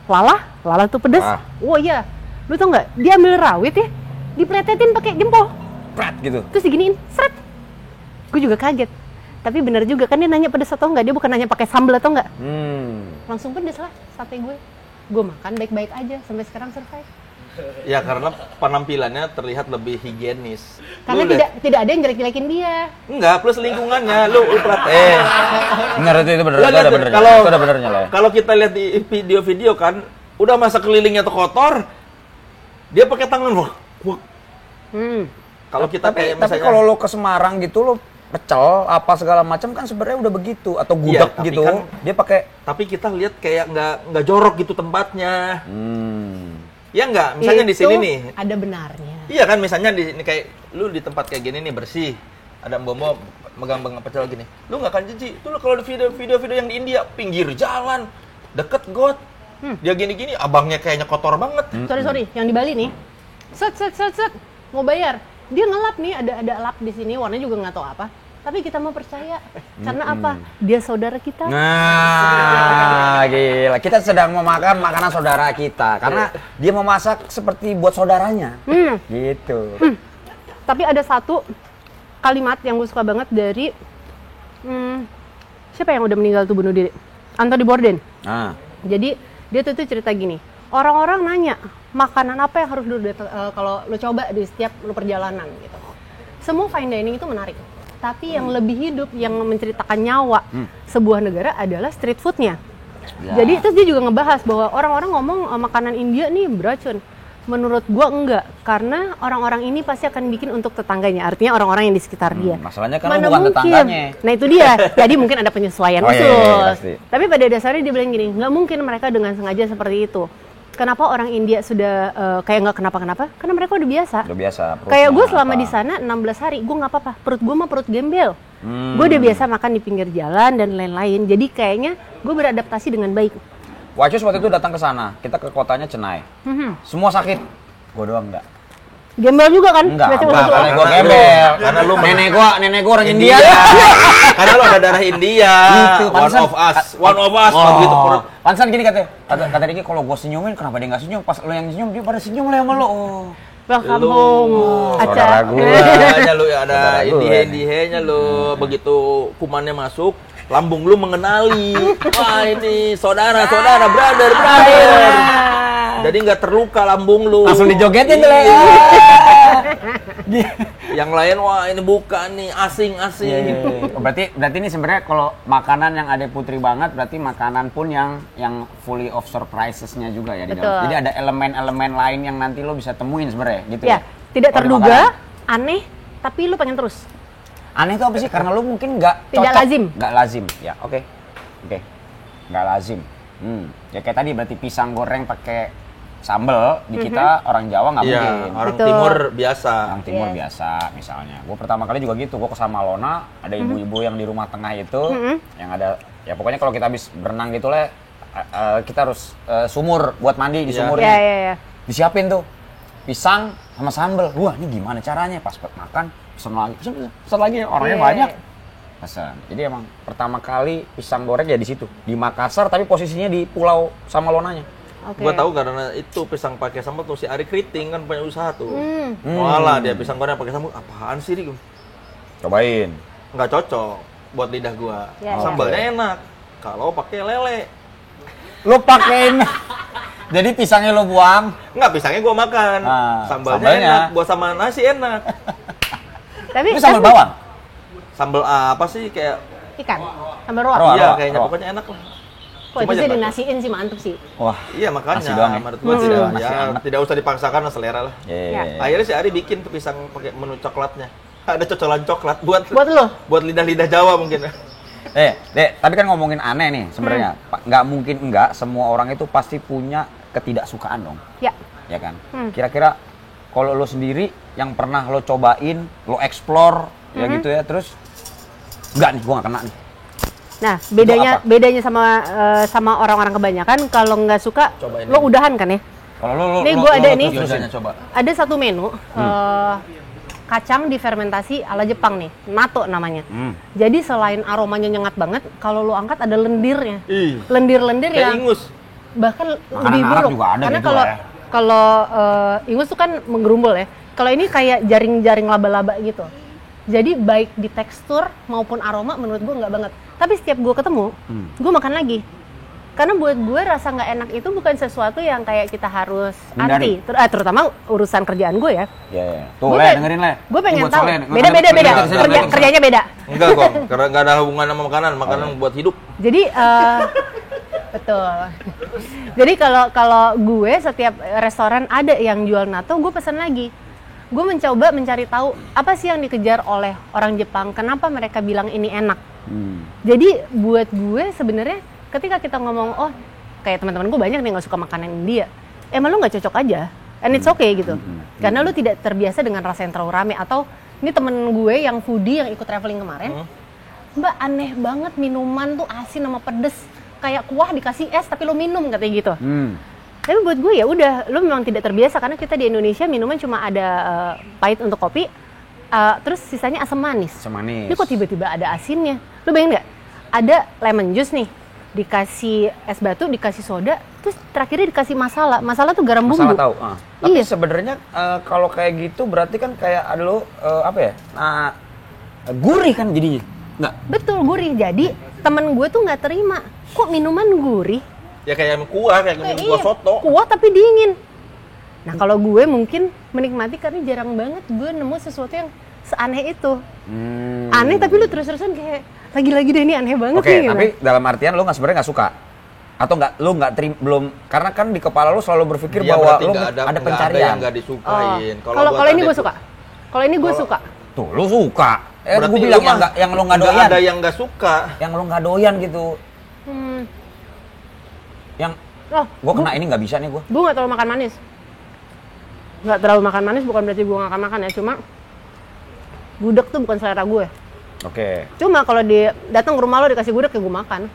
Lala tuh pedes. Oh iya. Lu tau nggak? Dia ambil rawit ya, dipletetin pakai jempol. Prat gitu. Terus diginiin, seret. Gue juga kaget. Tapi benar juga kan dia nanya pedes atau enggak, dia bukan nanya pakai sambal atau enggak. Langsung pedes lah sate gue. Gue makan baik-baik aja sampai sekarang survive. Ya karena penampilannya terlihat lebih higienis. Karena tidak ada yang jelek-jelekin dia. Enggak, plus lingkungannya lu Benar itu benar. Lihat, Itu ada benernya. kalau- Itu ada benernya lah. Kalau kita lihat di video-video kan, udah masa kelilingnya tuh kotor, dia pakai tangan wah. Kalau kita Tapi kayak misalnya kalau lo ke Semarang gitu lo pecel apa segala macam kan sebenarnya udah begitu atau Iya, gudeg tapi gitu. kan- Dia pakai tapi kita lihat kayak nggak jorok gitu tempatnya. Ya nggak, misalnya di Itu sini nih. ada benarnya. Iya kan, misalnya di ini kayak lu di tempat kayak gini nih bersih. Ada mbok megang pecel gini. Lu nggak akan jijik. Tuh kalau di video-video yang di India pinggir jalan, deket got. Dia gini-gini, abangnya kayaknya kotor banget. Sorry, yang di Bali nih. Set. Mau bayar. Dia ngelap nih, ada lap di sini, warnanya juga nggak tahu apa. Tapi kita mau percaya. Karena apa? Dia saudara kita. Nah, gila. Kita sedang memakan makanan saudara kita karena dia memasak seperti buat saudaranya. Gitu. Tapi ada satu kalimat yang gue suka banget dari siapa yang udah meninggal tuh bunuh diri? Anthony Bourdain. Nah, Jadi dia tuh cerita gini, orang-orang nanya makanan apa yang harus kalau lu coba di setiap lu perjalanan gitu. Semua fine dining itu menarik, tapi yang lebih hidup, yang menceritakan nyawa sebuah negara adalah street foodnya. Jadi terus dia juga ngebahas bahwa orang-orang ngomong makanan India nih beracun. Menurut gua enggak, karena orang-orang ini pasti akan bikin untuk tetangganya, artinya orang-orang yang di sekitar dia. masalahnya kan bukan tetangganya. Nah itu dia, jadi mungkin ada penyesuaian Oh, iya, khusus. iya, pasti. Tapi pada dasarnya dia bilang gini, nggak mungkin mereka dengan sengaja seperti itu. Kenapa orang India sudah kayak nggak kenapa-kenapa? Karena mereka udah biasa. Udah biasa. Kayak gue selama di sana 16 hari, gue nggak apa-apa. Perut gue mah perut gembel. Gue udah biasa makan di pinggir jalan dan lain-lain. Jadi kayaknya gue beradaptasi dengan baik. Wacus waktu itu datang ke sana, kita ke kotanya Chennai. Semua sakit, gue doang enggak. Gembel juga kan? Enggak, Berarti enggak, waktu itu. karena gue gembel. Karena lu nenek gua orang India. Karena lu ada darah India. Gitu, One pantesan. of us. Begitu perut. Pantesan gini kata Riki, kalau gue senyumin kenapa dia nggak senyum? Pas lo yang senyum dia pada senyum lah sama lo. Oh. Welcome Lu, home. saudara Acara. gue. Makanya lu ada Saudara gue. indihe-indihenya lu. Begitu kumannya masuk, lambung lu mengenali. Wah ini saudara, brother. Jadi nggak terluka lambung lu. Langsung dijogetin tuh lah. Yang lain wah ini bukan nih asing. Berarti ini sebenarnya kalau makanan yang ada Putri banget, berarti makanan pun yang fully of surprises-nya juga ya di Betul. dalam. Jadi ada elemen-elemen lain yang nanti lo bisa temuin sebenarnya gitu Ya, ya. tidak Kalau di terduga, makanan. aneh, tapi lu pengen terus. Aneh itu apa sih? Karena lo mungkin nggak Tidak cocok. lazim. Nggak lazim. Ya, oke. Nggak lazim. Ya kayak tadi berarti pisang goreng pakai sambal di kita orang Jawa nggak Iya, mungkin. orang Betul. timur biasa. Orang timur Yes. biasa misalnya. Gue pertama kali juga gitu, gue ke Samalona, ada ibu-ibu yang di rumah tengah itu, yang ada, ya pokoknya kalau kita habis berenang gitu lah, kita harus sumur buat mandi di Iya. sumurnya. Ya. Disiapin tuh, pisang sama sambal. Wah, ini gimana caranya? Pas makan, pesen lagi orangnya banyak. Pesan. Jadi emang pertama kali pisang goreng ya di situ, di Makassar tapi posisinya di Pulau Samalonanya. Gua tahu karena itu pisang pakai sambal tuh si Ari Kriting kan punya usaha tuh. Walah dia pisang goreng pakai sambal apaan sih nih? Cobain. Nggak cocok buat lidah gua. Sambalnya enak kalau pakai lele. Lo pakein. Jadi pisangnya lo buang. Enggak, pisangnya gua makan. Sambalnya enak, buat sama nasi enak. Tapi itu sambal bawang. Sambal apa sih kayak ikan, sambal roa. Iya, kayaknya pokoknya enak lah. Kok itu sih dinasiin sih mantep sih. Wah, iya makanya. Nasi doang ya? Menurut gua tidak usah dipaksakan selera lah. Akhirnya si Ari bikin tuh pisang pakai menu coklatnya. Ada cocolan coklat buat lo. Buat lidah-lidah Jawa mungkin. Dek, tapi kan ngomongin aneh nih sebenarnya. Nggak mungkin enggak, semua orang itu pasti punya ketidaksukaan dong. Ya. Ya kan? Kira-kira kalau lo sendiri yang pernah lo cobain, lo explore ya gitu ya, terus enggak nih, gua nggak kena nih. Nah, bedanya sama orang-orang kebanyakan kalau nggak suka cobain lo udahan kan ya? Kalau lo nih gua ada nih. Coba. Ada satu menu kacang difermentasi ala Jepang nih, natto namanya. Jadi selain aromanya nyengat banget, kalau lo angkat ada lendirnya. Lendir-lendir kayak yang ingus. Bahkan Makanan lebih Arab buruk. juga ada Karena gitu kalau ingus tuh kan menggerumbul ya. Kalau ini kayak jaring-jaring laba-laba gitu. Jadi baik di tekstur maupun aroma menurut gue nggak banget. Tapi setiap gue ketemu, gue makan lagi. Karena buat gue rasa nggak enak itu bukan sesuatu yang kayak kita harus anti. Terutama urusan kerjaan gue ya. Iya. Tuh, dengerin Le. Gue pengen tahu. Beda. Kerjanya beda. Enggak kok, karena nggak ada hubungan sama makanan. Makanan buat hidup. Jadi betul. Jadi kalau gue setiap restoran ada yang jual natto, gue pesan lagi. Gue mencoba mencari tahu apa sih yang dikejar oleh orang Jepang, kenapa mereka bilang ini enak. Jadi buat gue sebenarnya ketika kita ngomong, oh kayak teman-teman gue banyak nih nggak suka makanan India, emang lu nggak cocok aja, and it's okay gitu. Karena lu tidak terbiasa dengan rasa yang terlalu rame. Atau ini temen gue yang foodie yang ikut traveling kemarin, Mbak aneh banget minuman tuh asin sama pedes, kayak kuah dikasih es tapi lu minum katanya gitu. Tapi buat gue ya udah, lu memang tidak terbiasa karena kita di Indonesia minuman cuma ada pahit untuk kopi, terus sisanya asam manis. Ini kok tiba-tiba ada asinnya? Lu bayangin nggak? Ada lemon juice nih, dikasih es batu, dikasih soda, terus terakhirnya dikasih masala. Masala tuh garam bumbu. Masala tahu. Tapi sebenarnya kalau kayak gitu berarti kan kayak ada lo apa ya? Gurih kan jadinya. Nggak? Betul, gurih. Jadi temen gue tuh nggak terima. Kok minuman gurih? Ya kayak kuah, kayak minum kuah soto. Kuah tapi dingin. Nah kalau gue mungkin menikmati karena jarang banget gue nemu sesuatu yang seaneh itu. Aneh tapi lu terus-terusan kayak lagi-lagi deh ini aneh banget nih. Oke, tapi dalam artian lu sebenarnya nggak suka? Atau lu nggak terima, belum, karena kan di kepala lu selalu berpikir bahwa lu ada pencarian. Yang nggak disukain. Kalau ini gue suka. Kalau ini gue suka. Tuh, lu suka. Berarti gue bilang yang lu nggak doyan. Ada yang nggak suka. Yang lu nggak doyan gitu. Yang gue kena ini nggak bisa nih gue. Gue nggak terlalu makan manis. Nggak terlalu makan manis bukan berarti gue nggak akan makan ya. Cuma gudeg tuh bukan selera gue. Oke. Cuma kalau datang ke rumah lo dikasih gudeg ya gue makan.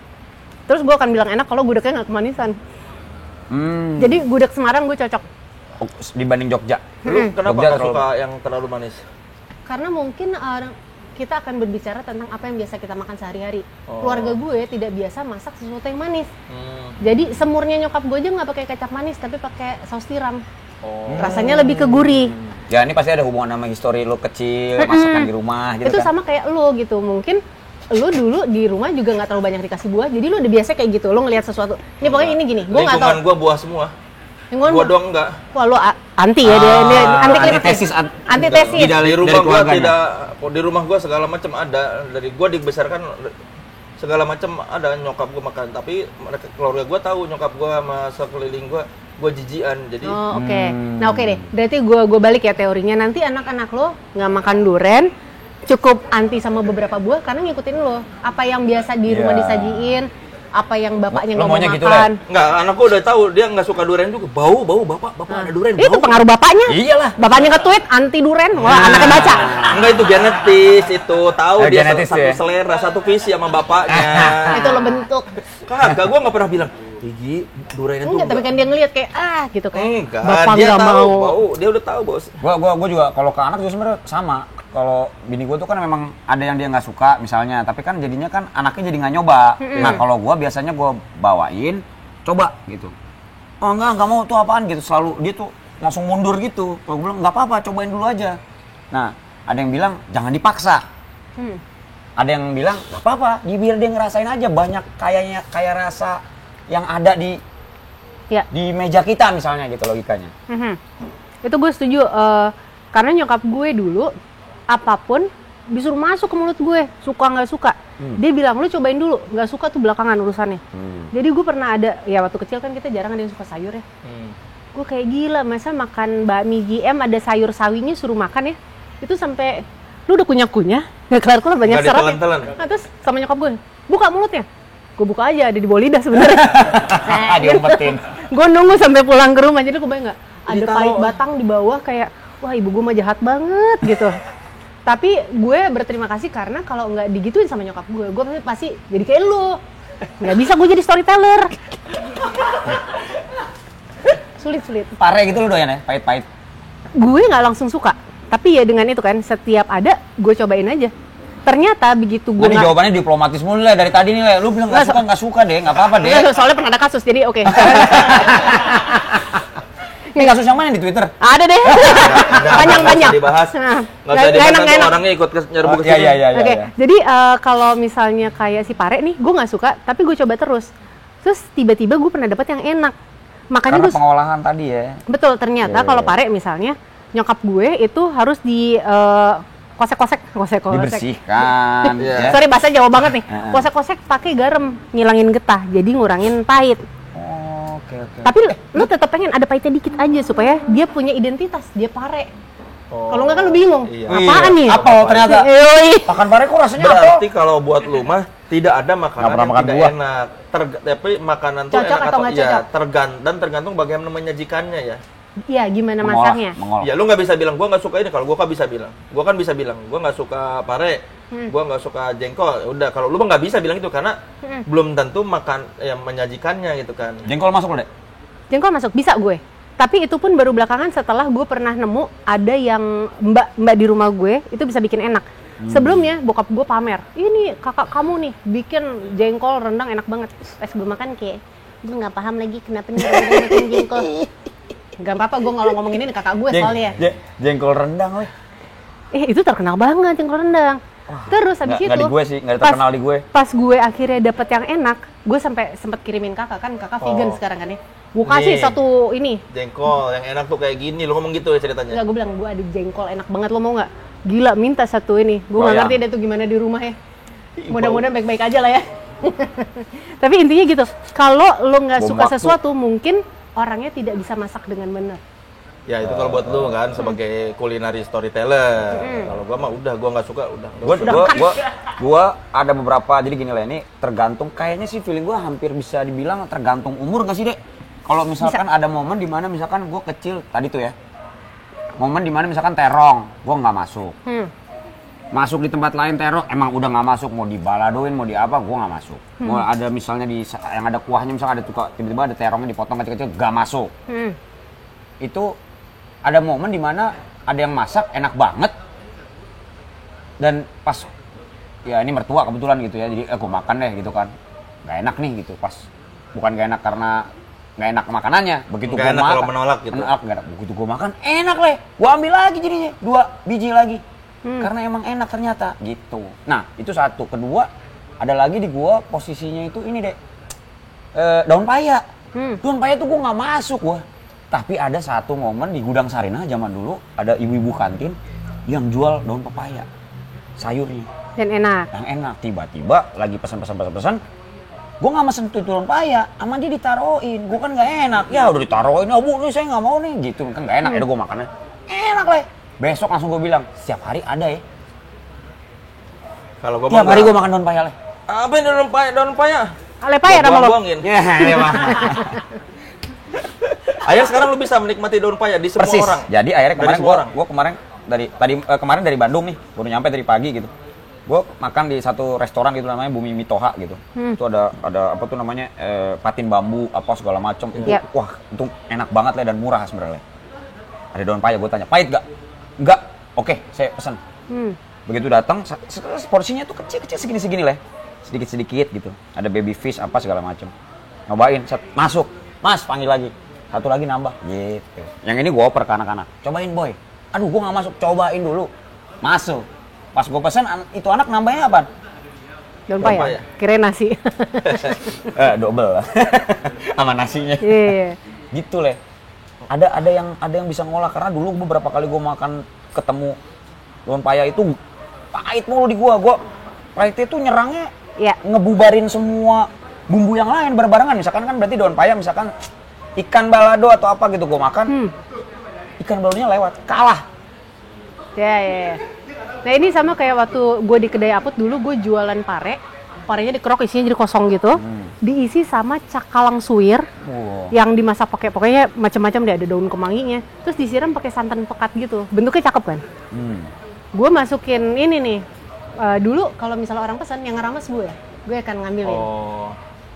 Terus gue akan bilang enak kalau gudegnya nggak kemanisan. Jadi gudeg Semarang gue cocok. Dibanding Jogja. Lu kenapa nggak suka yang terlalu manis? Karena mungkin kita akan berbicara tentang apa yang biasa kita makan sehari-hari. Keluarga gue tidak biasa masak sesuatu yang manis. Jadi semurnya nyokap gue aja nggak pakai kecap manis tapi pakai saus tiram. Rasanya lebih ke gurih. Ya ini pasti ada hubungan sama histori lu kecil, masakan di rumah gitu. Itu kan? sama kayak lu gitu. Mungkin lu dulu di rumah juga nggak terlalu banyak dikasih buah, jadi lu udah biasa kayak gitu. Lu ngelihat sesuatu. Ini pokoknya ini gini. Gue nggak tahu. Lingkungan gue buah semua. Gua doang enggak. Wah lu anti ya dia anti antitesis. Di rumah gua tidak, di rumah gua segala macam ada. Dari gua dibesarkan segala macam ada, nyokap gua makan, tapi mereka keluarga gua tahu nyokap gua sama sekeliling gua jijian. Jadi oke. Nah oke deh. Berarti gua balik ya teorinya, nanti anak-anak lo nggak makan durian, cukup anti sama beberapa buah karena ngikutin lo. Apa yang biasa di rumah disajiin, apa yang bapaknya Lo nggak mau maunya makan. gitu, Le? Enggak, anak gua udah tahu dia nggak suka durian juga. Bau bapak ada durian. Itu bau. pengaruh bapaknya. Iyalah. Bapaknya nge-tweet anti duren, wah anaknya baca. Enggak, itu genetis itu. Tahu dia Genetis satu ya? selera, satu visi sama bapaknya. Itu lo bentuk. Kagak, gua nggak pernah bilang, Gigi, durian itu Enggak, tapi kan dia ngeliat kayak gitu kan. enggak, Bapak dia nggak tahu, mau. bau. Dia udah tahu, Bos. Gua juga kalau ke anak juga sebenarnya sama. Kalau bini gue tuh kan memang ada yang dia nggak suka misalnya, tapi kan jadinya kan anaknya jadi nggak nyoba. Nah kalau gue biasanya gue bawain, coba gitu. Oh enggak mau tuh apaan gitu, selalu dia tuh langsung mundur gitu. Kalau gue bilang nggak apa-apa, cobain dulu aja. Nah ada yang bilang jangan dipaksa. Ada yang bilang nggak apa-apa, biar dia ngerasain aja banyak kayak rasa yang ada di meja kita misalnya gitu logikanya. Itu gue setuju, karena nyokap gue dulu apapun disuruh masuk ke mulut gue, suka nggak suka. Dia bilang lu cobain dulu, nggak suka tuh belakangan urusannya. Jadi gue pernah ada, ya waktu kecil kan kita jarang ada yang suka sayur ya. Gue kayak gila, masa makan bakmi GM ada sayur sawinya suruh makan ya. Itu sampai lu udah kunyah-kunyah, nggak kelar-kelar banyak Nggak serat. ditelan-telan. Nah, terus sama nyokap gue, buka mulutnya. Gue buka aja, ada di bawah lidah sebenarnya. Diumpetin. Gue nunggu sampai pulang ke rumah, jadi kebayang nggak? Ada Ditaruh. pahit batang di bawah kayak, wah ibu gue mah jahat banget gitu. Tapi gue berterima kasih karena kalau nggak digituin sama nyokap gue pasti jadi kayak lu. Nggak bisa gue jadi storyteller. Sulit. Pare gitu lu doyan ya, pahit-pahit. Gue nggak langsung suka. Tapi ya dengan itu kan, setiap ada gue cobain aja. Ternyata begitu gue Ini jawabannya diplomatis mulu Le, dari tadi nih Le. Lu bilang nggak suka deh, nggak apa-apa deh. soalnya pernah ada kasus, jadi oke. Ini kasus yang mana di Twitter? Ada deh. Panjang. Nggak usah dibahas. Nah, Nggak usah dibahas, nggak nanti enak. orangnya ikut nyerbu ke Iya, sini. iya. Oke, jadi kalau misalnya kayak si Pare nih, gue nggak suka, tapi gue coba terus. Terus tiba-tiba gue pernah dapet yang enak. Makanya Karena gue pengolahan tadi ya. betul, ternyata kalau Pare misalnya nyokap gue itu harus di kosek-kosek. Dibersihkan. Iya. ya. Sorry bahasa Jawa banget nih. Kosek-kosek pakai garam, ngilangin getah, jadi ngurangin pahit. Oh, oke. Tapi lu tetap pengen ada pahitnya dikit aja supaya dia punya identitas, dia Pare. Kalau nggak kan lu bingung, Iya. apaan nih? Apa ternyata? Yoi. Makan pare kok rasanya apa? Berarti kalau buat lu mah tidak ada makanan Nggak pernah yang makan tidak buah. enak. Tapi makanan tuh Cocok enak atau nggak ya, cocok? dan tergantung bagaimana menyajikannya ya. Iya, gimana Mengolah, masaknya? mengolah. Ya lu nggak bisa bilang gua nggak suka ini, kalau gua kan bisa bilang. Gua kan bisa bilang gua nggak suka pare, gua nggak suka jengkol. Ya udah, kalau lu mah nggak bisa bilang itu karena belum tentu makan yang menyajikannya gitu kan. Jengkol masuk lo, Dek? Jengkol masuk, bisa gue. Tapi itu pun baru belakangan setelah gue pernah nemu ada yang mbak di rumah gue itu bisa bikin enak. Sebelumnya bokap gue pamer, ini kakak kamu nih bikin jengkol rendang enak banget. Pas gue makan kayak, gue nggak paham lagi kenapa nih orang bikin jengkol. Gak apa-apa, gue ngomongin ini kakak gue soalnya. Jengkol rendang, Le. Itu terkenal banget jengkol rendang. Terus habis itu Nggak di gue sih, nggak terkenal di gue. Pas gue akhirnya dapet yang enak, gue sampai sempet kirimin kakak kan, kakak vegan sekarang kan ya. Gue kasih Nih. satu ini. Jengkol yang enak tuh kayak gini, lu ngomong gitu ya ceritanya. Enggak, gue bilang gue ada jengkol enak banget, lo mau nggak? Gila, minta satu ini. Gue nggak Loyang. ngerti deh tuh gimana di rumah ya. Mudah-mudahan baik-baik aja lah ya. Tapi intinya gitu, kalau lo nggak Bom suka waktu. sesuatu, mungkin orangnya tidak bisa masak dengan benar. Ya itu kalau buat lu kan sebagai culinary storyteller. Kalau gua mah udah, gua nggak suka udah. Gua ada beberapa, jadi gini lah, ini tergantung, kayaknya sih feeling gua hampir bisa dibilang tergantung umur nggak sih, Dek? Kalau misalkan ada momen dimana misalkan gua kecil tadi tuh ya, momen dimana misalkan terong, gua nggak masuk. Masuk di tempat lain terong, emang udah nggak masuk, mau dibaladoin, mau di apa, gua nggak masuk. Mau ada misalnya yang ada kuahnya, misalnya ada tiba-tiba ada terongnya dipotong kecil-kecil, nggak masuk. Itu ada momen dimana ada yang masak enak banget, dan pas ya ini mertua kebetulan gitu ya, jadi gue makan deh gitu kan, nggak enak nih gitu, pas bukan nggak enak karena nggak enak makanannya, begitu Nggak gue enak makan kalau menolak gitu. nggak enak, begitu gue makan enak leh, gue ambil lagi jadinya 2 biji lagi, karena emang enak ternyata gitu. Nah itu satu. Kedua, ada lagi di gue posisinya itu ini deh, daun paya. Daun paya tuh gue nggak masuk gue. Tapi ada satu momen di Gudang Sarinah zaman dulu, ada ibu-ibu kantin yang jual daun pepaya, sayurnya Dan enak. yang enak. Tiba-tiba lagi pesan, gue nggak mesen tuh daun paya, sama dia ditaruhin. Gue kan nggak enak, ya udah ditaruhin, oh bu nih saya nggak mau nih, gitu kan nggak enak. Ya udah gue makannya enak leh. Besok langsung gue bilang, setiap hari ada ya. Kalau gua Tiap mah hari nggak. gue makan daun paya leh. Apa ini daun paya? Lepaya nama lo. Buangin. Ya, mah. Akhirnya sekarang lu bisa menikmati daun paya di semua Persis. orang. Jadi akhirnya Dari kemarin semua orang. gua kemarin dari Bandung nih, baru nyampe dari pagi gitu. Gue makan di satu restoran gitu namanya Bumi Mitoha gitu. Itu ada apa tuh namanya patin bambu apa segala macam. Yep. Wah, itu enak banget lah dan murah sebenarnya. Ada daun paya, gue tanya, pahit gak? Enggak. Oke, saya pesan. Begitu datang, porsinya tuh kecil-kecil segini-segini lah. Sedikit-sedikit gitu. Ada baby fish apa segala macam. Nyobain, masuk. Mas, panggil lagi. Satu lagi nambah gitu. Yang ini gue oper ke anak-anak. Cobain boy. Aduh, gue nggak masuk. Cobain dulu. Masuk. Pas gue pesan, itu anak nambahnya apa? Daun paya. Kirain nasi. Double. Sama nasinya. Iya. Gitu leh. Ada yang bisa ngolah karena dulu beberapa kali gue makan ketemu daun paya itu pahit mulu di gua pahitnya tuh nyerangnya ngebubarin semua bumbu yang lain berbarengan. Misalkan kan berarti daun paya misalkan ikan balado atau apa gitu gue makan, ikan baladonya lewat, kalah. Ya. Nah ini sama kayak waktu gue di kedai Aput dulu gue jualan parenya dikerok isinya jadi kosong gitu, diisi sama cakalang suwir yang dimasak pakai pokoknya macam-macam deh, ada daun kemanginya, terus disiram pakai santan pekat gitu, bentuknya cakep kan? Gue masukin ini nih, dulu kalau misalnya orang pesan yang ngeramas gue akan ngambilin.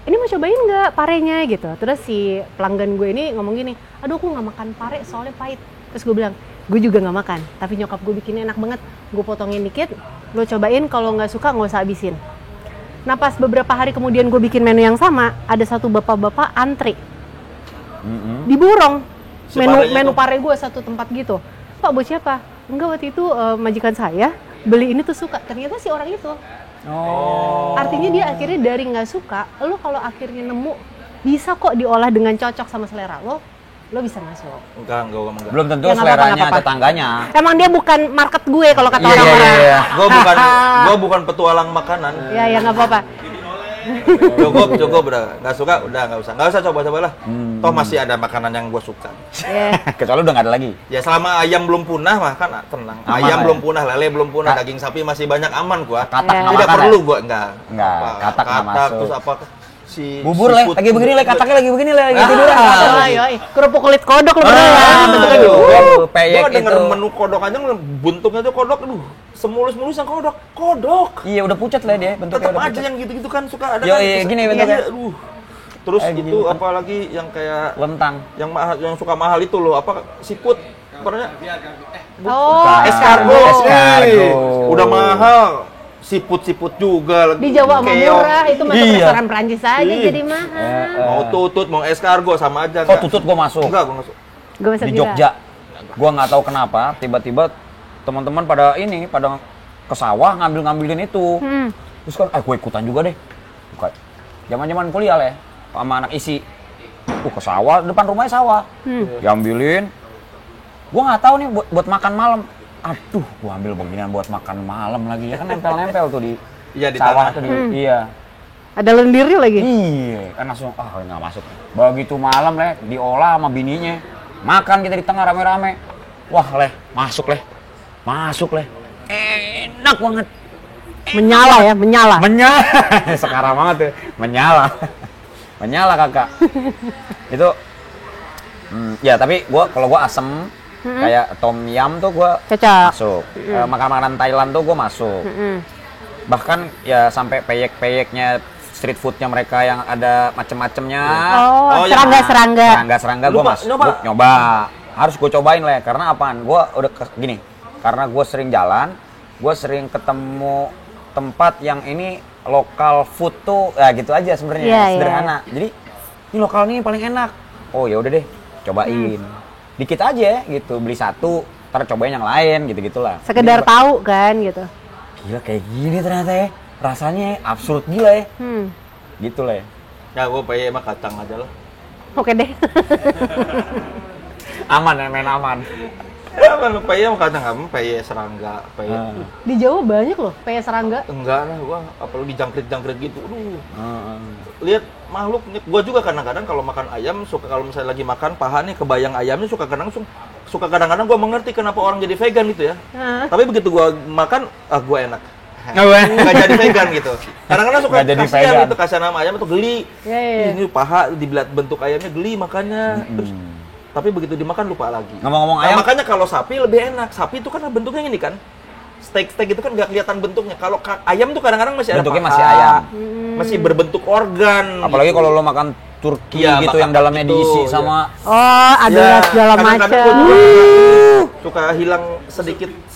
Ini mau cobain nggak parenya gitu, terus si pelanggan gue ini ngomong gini, aduh aku nggak makan pare soalnya pahit, terus gue bilang, gue juga nggak makan, tapi nyokap gue bikinnya enak banget, gue potongin dikit, lo cobain, kalau nggak suka nggak usah habisin. Nah pas beberapa hari kemudian gue bikin menu yang sama, ada satu bapak-bapak antri diborong menu pare gue satu tempat gitu. Pak buat siapa? Enggak, waktu itu majikan saya beli ini tuh suka, ternyata si orang itu. Artinya dia akhirnya dari nggak suka, lo kalau akhirnya nemu bisa kok diolah dengan cocok sama selera lo bisa masuk. Enggak. Belum tentu Ya, nggak seleranya apa-apa. tetangganya. Emang dia bukan market gue kalau kata Iya, orang-orang. iya. Gua bukan petualang makanan. Ya nggak apa-apa. Cukup udah. Nggak suka udah nggak usah coba-cobalah. Toh masih ada makanan yang gua suka. Kecuali udah nggak ada lagi. Ya selama ayam belum punah mah kan tenang. Aman Ayam lah belum ya. punah, lele belum punah, daging sapi masih banyak, aman gua. Katak nggak Tidak makan perlu ya? gua enggak. Katak nggak masuk. Terus apa si Bubur seafood. lagi begini kataknya lagi begini lagi tiduran. Kerupuk kulit kodok lo beneran. Bentuknya gitu. Peyek Gua denger itu. menu kodok aja bentuknya tuh kodok, aduh, semulus-mulus yang kodok. Iya udah pucat lah dia bentuknya Tetap udah aja pucat. yang gitu-gitu kan suka ada Yo, kan. iya, gini bentuknya. Iya, aduh. Terus Gini itu bentuk. apalagi yang kayak Lentang. yang mahal, yang suka mahal itu loh, apa seafood pernah Oh, escargot. Escargot. Udah mahal. Seafood juga di Jawa mah keong. murah, itu masuk Iya. restoran Prancis aja Ih. jadi mahal. Mau tutut, mau escargot sama aja. Kok tutut gua masuk Enggak, gua masuk. Gue masuk di juga. Jogja. Gua nggak tahu kenapa tiba-tiba teman-teman pada ke sawah ngambilin itu. Terus kan gue ikutan juga deh. Zaman-zaman kuliah lah ya, sama anak isi. Ke sawah, depan rumahnya sawah. Diambilin. Gua nggak tahu nih buat makan malam. Aduh, gua ambil beginian buat makan malam lagi ya kan nempel-nempel tuh di Iya, di sawah tanah. tuh iya. Ada lendirnya lagi. Iya, kan langsung nggak masuk. Begitu malam leh diolah sama bininya. Makan kita di tengah rame-rame. Wah, leh, masuk leh. Enak banget. Menyala ya, menyala. Menyala. Sekarang banget tuh. Menyala kakak. Itu ya tapi kalau gua asem kayak tom yum tuh gua Cocok. masuk. Makanan Thailand tuh gua masuk. Bahkan ya sampai peyek-peyeknya street foodnya mereka yang ada macem-macemnya. Oh, ya. serangga. Gua Lupa, masuk. Gua nyoba. Harus gua cobain lah. Karena apaan? Gua udah gini. Karena gua sering jalan, gua sering ketemu tempat yang ini lokal food tuh ya gitu aja sebenarnya, Iya, sederhana. Jadi ini lokal nih paling enak. Oh ya udah deh, cobain. Dikit aja gitu, beli satu, ntar cobain yang lain gitu-gitulah. Sekedar tahu kan gitu. Gila kayak gini ternyata ya. Rasanya absurd gila ya. Gitu lah ya. Ya gua pakai emang kacang aja lah. Oke deh. Aman ya, main aman. Ya kan pakai kacang apa? Pakai serangga, pakai Di Jawa banyak loh peyek serangga. enggak lah gua apalagi jangkrik gitu. Aduh. Lihat makhluknya. Gua juga kadang-kadang kalau makan ayam suka kalau misalnya lagi makan paha nih kebayang ayamnya suka kadang-kadang gua mengerti kenapa orang jadi vegan gitu ya. Tapi begitu gua makan gua enak. nggak jadi vegan gitu. Kadang-kadang suka Nggak jadi kasihan vegan. gitu, kasih nama ayam itu geli. Iya. Ini paha dilihat bentuk ayamnya geli makanya. Terus tapi begitu dimakan lupa lagi. Ngomong-ngomong Nah, ayam, makanya kalau sapi lebih enak. Sapi itu kan bentuknya ini kan. Steak itu kan nggak kelihatan bentuknya. Kalau ayam tuh kadang-kadang masih ada bentuknya paha, masih ayam. masih berbentuk organ. Apalagi gitu. kalau lo makan Turki Iya, gitu makan yang dalamnya itu, diisi iya. sama Oh, adalah segala kadang-kadang macam. gua juga suka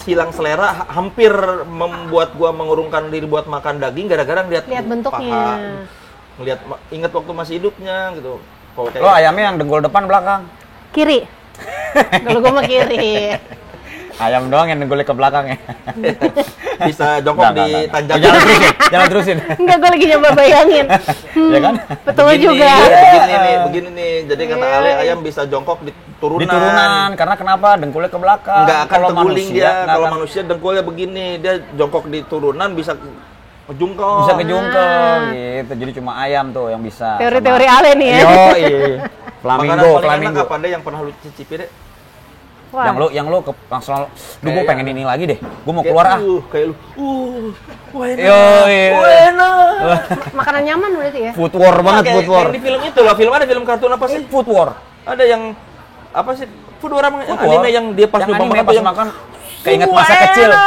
hilang selera, hampir membuat gua mengurungkan diri buat makan daging gara-gara Lihat bentuknya. Ngelihat inget waktu masih hidupnya gitu. Kalau lo ayamnya yang dengkul depan belakang. Kiri. Kalau gue mah kiri. Ayam doang yang dengkulnya ke belakang ya. bisa jongkok Nggak, di nggak. tanjak. Jangan terusin, jangan terusin. Enggak, gue lagi nyoba bayangin. Ya kan? Betul Begini juga. nih, begini nih. Jadi kata Iya. Ale ayam bisa jongkok di turunan. Di turunan, karena kenapa? Dengkulnya ke belakang. Nggak akan Kalau terguling manusia, dia. nggak Kalau akan- manusia dengkulnya begini, dia jongkok di turunan bisa kejungkol. bisa kejungkel gitu. Jadi cuma ayam tuh yang bisa. Teori-teori Ale nih ya. Flamingo, Makanan paling flamingo. enak apa deh yang pernah lu cicipi deh? Wah. Yang lu langsung, duh gue Kayak- pengen ini lagi deh. Gue mau keluar ah. Kayak lu, wah enak. Yoi. Wah enak. Makanan nyaman berarti ya? Food war banget, Kayak- food war. kayak di film itu lah, ada film kartun apa sih? Food war. Ada yang apa sih? Food war apa? Yang Food war. anime yang dia pas Yang nyoba anime makan pas tuh yang makan keinget Wah, masa kecil. enak.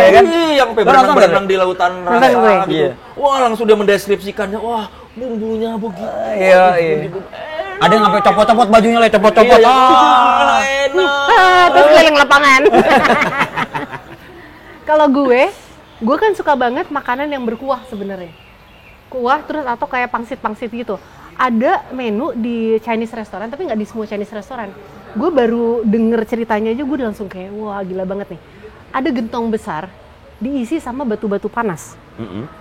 Ya kan? Yang sampai Lo nonton berenang-berenang di lautan Nonton rasa gue. gitu. Iya. Wah, langsung dia mendeskripsikannya. Wah, bumbunya begini. Iya, iya. Ada yang sampai copot-copot bajunya lah, copot-copot. Iya, Ah. enak. Terus keliling lapangan. Kalau gue kan suka banget makanan yang berkuah sebenarnya. Kuah terus atau kayak pangsit-pangsit gitu. Ada menu di Chinese restaurant, tapi nggak di semua Chinese restaurant. Gue baru denger ceritanya aja, gue udah langsung kayak, wah gila banget nih. Ada gentong besar, diisi sama batu-batu panas.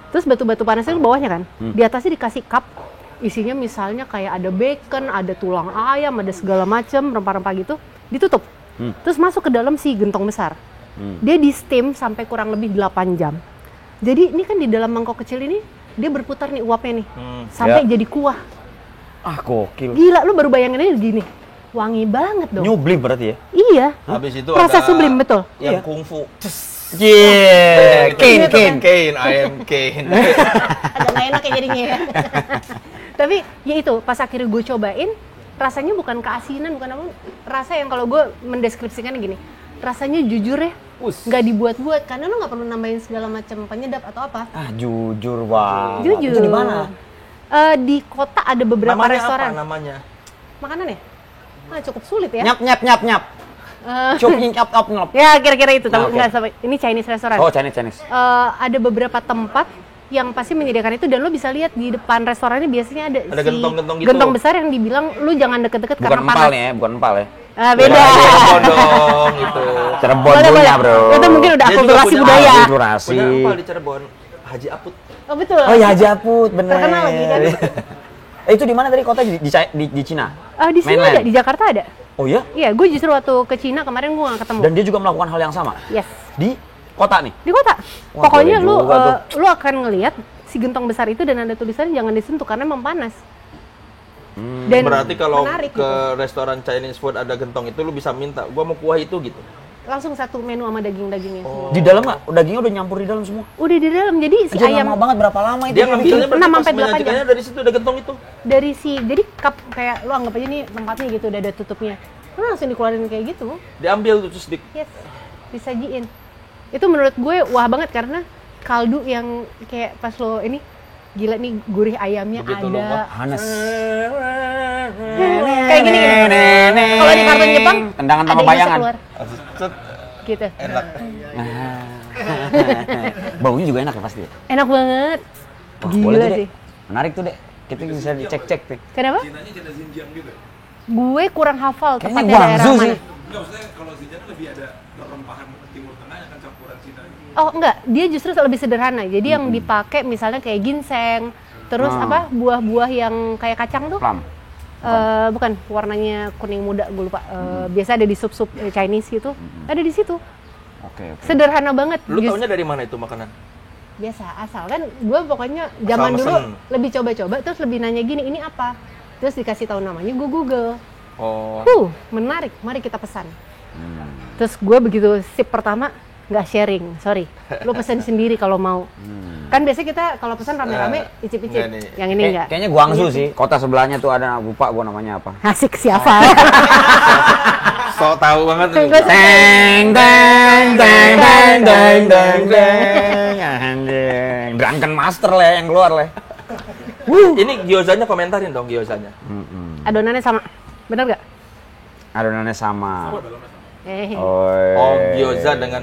Terus batu-batu panasnya itu bawahnya kan, di atasnya dikasih cup, isinya misalnya kayak ada bacon, ada tulang ayam, ada segala macam rempah-rempah gitu, ditutup. Terus masuk ke dalam si gentong besar. Dia di steam sampai kurang lebih 8 jam. Jadi ini kan di dalam mangkok kecil ini, dia berputar nih uapnya nih, sampai jadi kuah. Ah, gokil. Gila, lu baru bayangin aja gini. Wangi banget dong. Nyubli berarti ya? Iya. Habis itu Proses ada sublim, betul. Yang Iya. kungfu. Yeah, Kane, Kane. Kane, I am Kane. Agak nggak enak ya jadinya ya. Tapi ya itu, pas akhirnya gue cobain, rasanya bukan keasinan, bukan apa, rasa yang kalau gue mendeskripsikan gini, rasanya jujur ya, nggak dibuat-buat, karena lo nggak perlu nambahin segala macam penyedap atau apa. Ah, jujur banget. Jujur. Itu di mana? Di kota ada beberapa Namanya restoran. apa namanya? Makanan ya? Ah, cukup sulit ya. Nyap. Cup nyap. Ya kira-kira itu, tapi Oke. nggak sampai. Ini Chinese restaurant. Oh, Chinese. Ada beberapa tempat yang pasti menyediakan itu, dan lo bisa lihat di depan restorannya biasanya ada Ada si gentong-gentong gitu. gentong besar yang dibilang lu jangan deket-deket Bukan karena empal panas. nih ya, bukan empal ya. Beda. Cirebon dong gitu. Cirebon Boleh, punya, boleh. bro. Itu mungkin udah Dia juga akulturasi punya budaya. Akulturasi. Punya apa di Cirebon? Haji Aput. Oh betul. Oh ya, Haji Aput, bener. Terkenal lagi kan? Itu di mana tadi kota di Cina? Di sini Mainland. ada, di Jakarta ada. Oh iya? Iya, gue justru waktu ke Cina kemarin gue nggak ketemu. Dan dia juga melakukan hal yang sama Yes, di kota nih. di kota. Wah, Pokoknya boleh lu juga tuh. lu akan ngelihat si gentong besar itu dan ada tulisannya jangan disentuh karena memang panas. Dan Berarti kalau menarik ke gitu. restoran Chinese food ada gentong itu lu bisa minta, gua mau kuah itu gitu. Langsung satu menu sama daging-dagingnya semua. Di dalam nggak? Dagingnya udah nyampur di dalam semua. Udah di dalam, jadi si Jadi ayam lama banget, berapa lama itu? Dia ngambilnya berarti 6 pas sampai 8 menyajikannya dari situ ada gentong itu. dari si, jadi cup kayak lu anggap aja nih tempatnya gitu udah ada tutupnya. Lu langsung dikeluarin kayak gitu. Diambil tuh terus Yes, disajiin. Itu menurut gue wah banget karena kaldu yang kayak pas lo ini gila nih gurih ayamnya Begitu lo ada. wah. Hanes. Kayak gini. Kalau di kartun Jepang Tendangan ada sama yang bisa bayangan. keluar. Set, Gitu. enak. Baunya juga enak ya pasti. Enak banget. Wah, Gila boleh tuh, Dek. sih. Menarik tuh, Dek. Kita bisa dicek-cek tuh. Kenapa? Gue kurang hafal Kayaknya tepatnya daerah Guangzhou mana. sih. Enggak, maksudnya kalau Zinjan lebih ada rempahan Timur Tengah yang kan campuran Cina. Oh enggak, dia justru lebih sederhana. Jadi yang dipakai misalnya kayak ginseng, terus apa buah-buah yang kayak kacang tuh. Plum. Bukan, warnanya kuning muda, gue lupa. Biasa ada di sup-sup Chinese gitu. Ada di situ. Oke. Sederhana banget. Lu taunya dari mana itu makanan? Biasa, asal kan gue pokoknya zaman Asal dulu mesen. lebih coba-coba, terus lebih nanya gini, ini apa? Terus dikasih tahu namanya, gue Google. Oh. Menarik, mari kita pesan. Terus gue begitu sip pertama, nggak sharing, sorry. Lu pesen sendiri kalau mau. Kan biasanya kita kalau pesan rame-rame icip-icip. Enggak nih. Yang ini enggak. Kayaknya Guangzhou sih. Kota sebelahnya tuh ada, lupa gua namanya apa. Asik siapa? So tahu banget nih. Enggak sih. Teng teng teng teng teng teng teng. Anjing. Drunken Master le yang keluar le. Ini gyozanya komentarin dong gyozanya. Adonannya sama. Bener nggak? Adonannya sama. Oh, gyoza dengan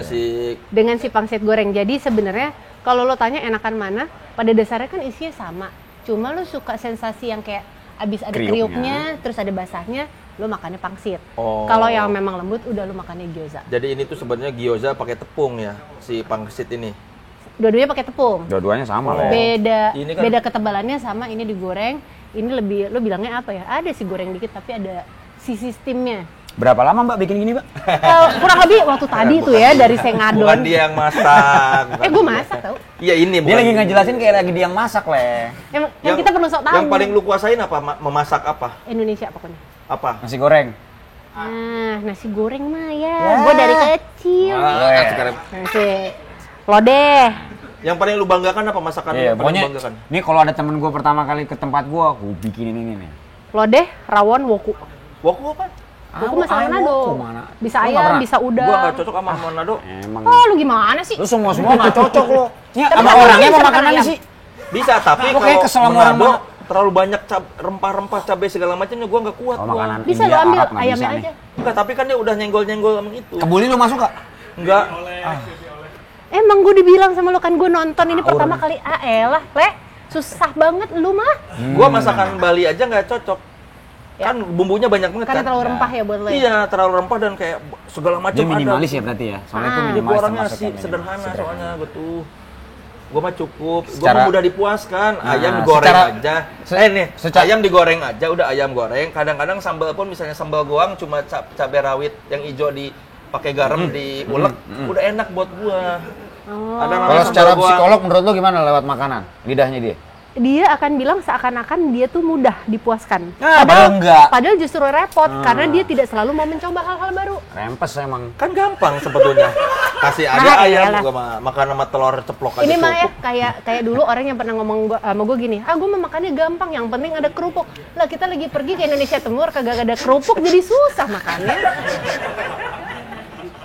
si pangsit goreng. Jadi sebenarnya kalau lo tanya enakan mana, pada dasarnya kan isinya sama. Cuma lo suka sensasi yang kayak abis ada kriuknya, terus ada basahnya, lo makannya pangsit. Kalau yang memang lembut, udah lo makannya gyoza. Jadi ini tuh sebenarnya gyoza pakai tepung ya, si pangsit ini. Dua-duanya pakai tepung. Dua-duanya sama lah. Beda ketebalannya sama. Ini digoreng. Ini lebih, lo bilangnya apa ya? Ada sih goreng dikit, tapi ada si sistemnya. Berapa lama Mbak bikin gini Mbak? Kurang lebih waktu tadi tuh ya, dari saya ngadon. Bukan dia yang masak. Gue masak tau. Iya ini. Dia lagi ngejelasin kayak lagi dia yang masak le. Yang kita perlu sok tahu. Yang paling lu kuasain apa? Memasak apa? Indonesia pokoknya. Apa? Nasi goreng. Nasi goreng mah ya. Gue dari kecil. Nasi lodeh. Yang paling lu banggakan apa masakan yang paling pokoknya, banggakan? Ini kalau ada temen gue pertama kali ke tempat gue bikinin ini nih. Lodeh, rawon, woku. Woku apa? Woku masalah Manado. Bisa ayam, bisa udang. Gua gak cocok sama Manado. Emang. Lu gimana sih? Lu semua gak cocok lu. Ya, sama orangnya mau makanannya sih. Bisa, tapi kalau Manado terlalu banyak rempah-rempah, cabai segala macamnya gua nggak kuat. Bisa lu ambil ayamnya aja. Enggak, tapi kan dia udah nyenggol-nyenggol sama itu. Kebuli lu masuk gak? Enggak. Emang gue dibilang sama lu kan gue nonton ini pertama kali. Elah, Le. Susah banget lu mah. Gua masakan Bali aja nggak cocok. Kan bumbunya banyak banget karena terlalu rempah ya buat lo. Iya, terlalu rempah dan kayak segala macam ada. Dia minimalis ya berarti ya. Soalnya itu minimalis. Dia orangnya sih sederhana soalnya betul. Gua mah cukup. Gua mah mudah dipuaskan. Ayam digoreng aja. Ayam digoreng aja udah ayam goreng. Kadang-kadang sambal pun misalnya sambal goang cuma cabai rawit yang hijau dipakai garam diulek, udah enak buat gua. Kalau secara psikolog menurut lo gimana lewat makanan? Lidahnya dia? Dia akan bilang seakan-akan dia tuh mudah dipuaskan. Padahal justru repot karena dia tidak selalu mau mencoba hal-hal baru. Rempes emang. Kan gampang sebetulnya. Kasih aja ayam gua makan sama telur ceplok aja. Ini mah ya kayak dulu orang yang pernah ngomong sama gue gini, gue mau makannya gampang, yang penting ada kerupuk. Lah kita lagi pergi ke Indonesia Timur kagak ada kerupuk jadi susah makannya.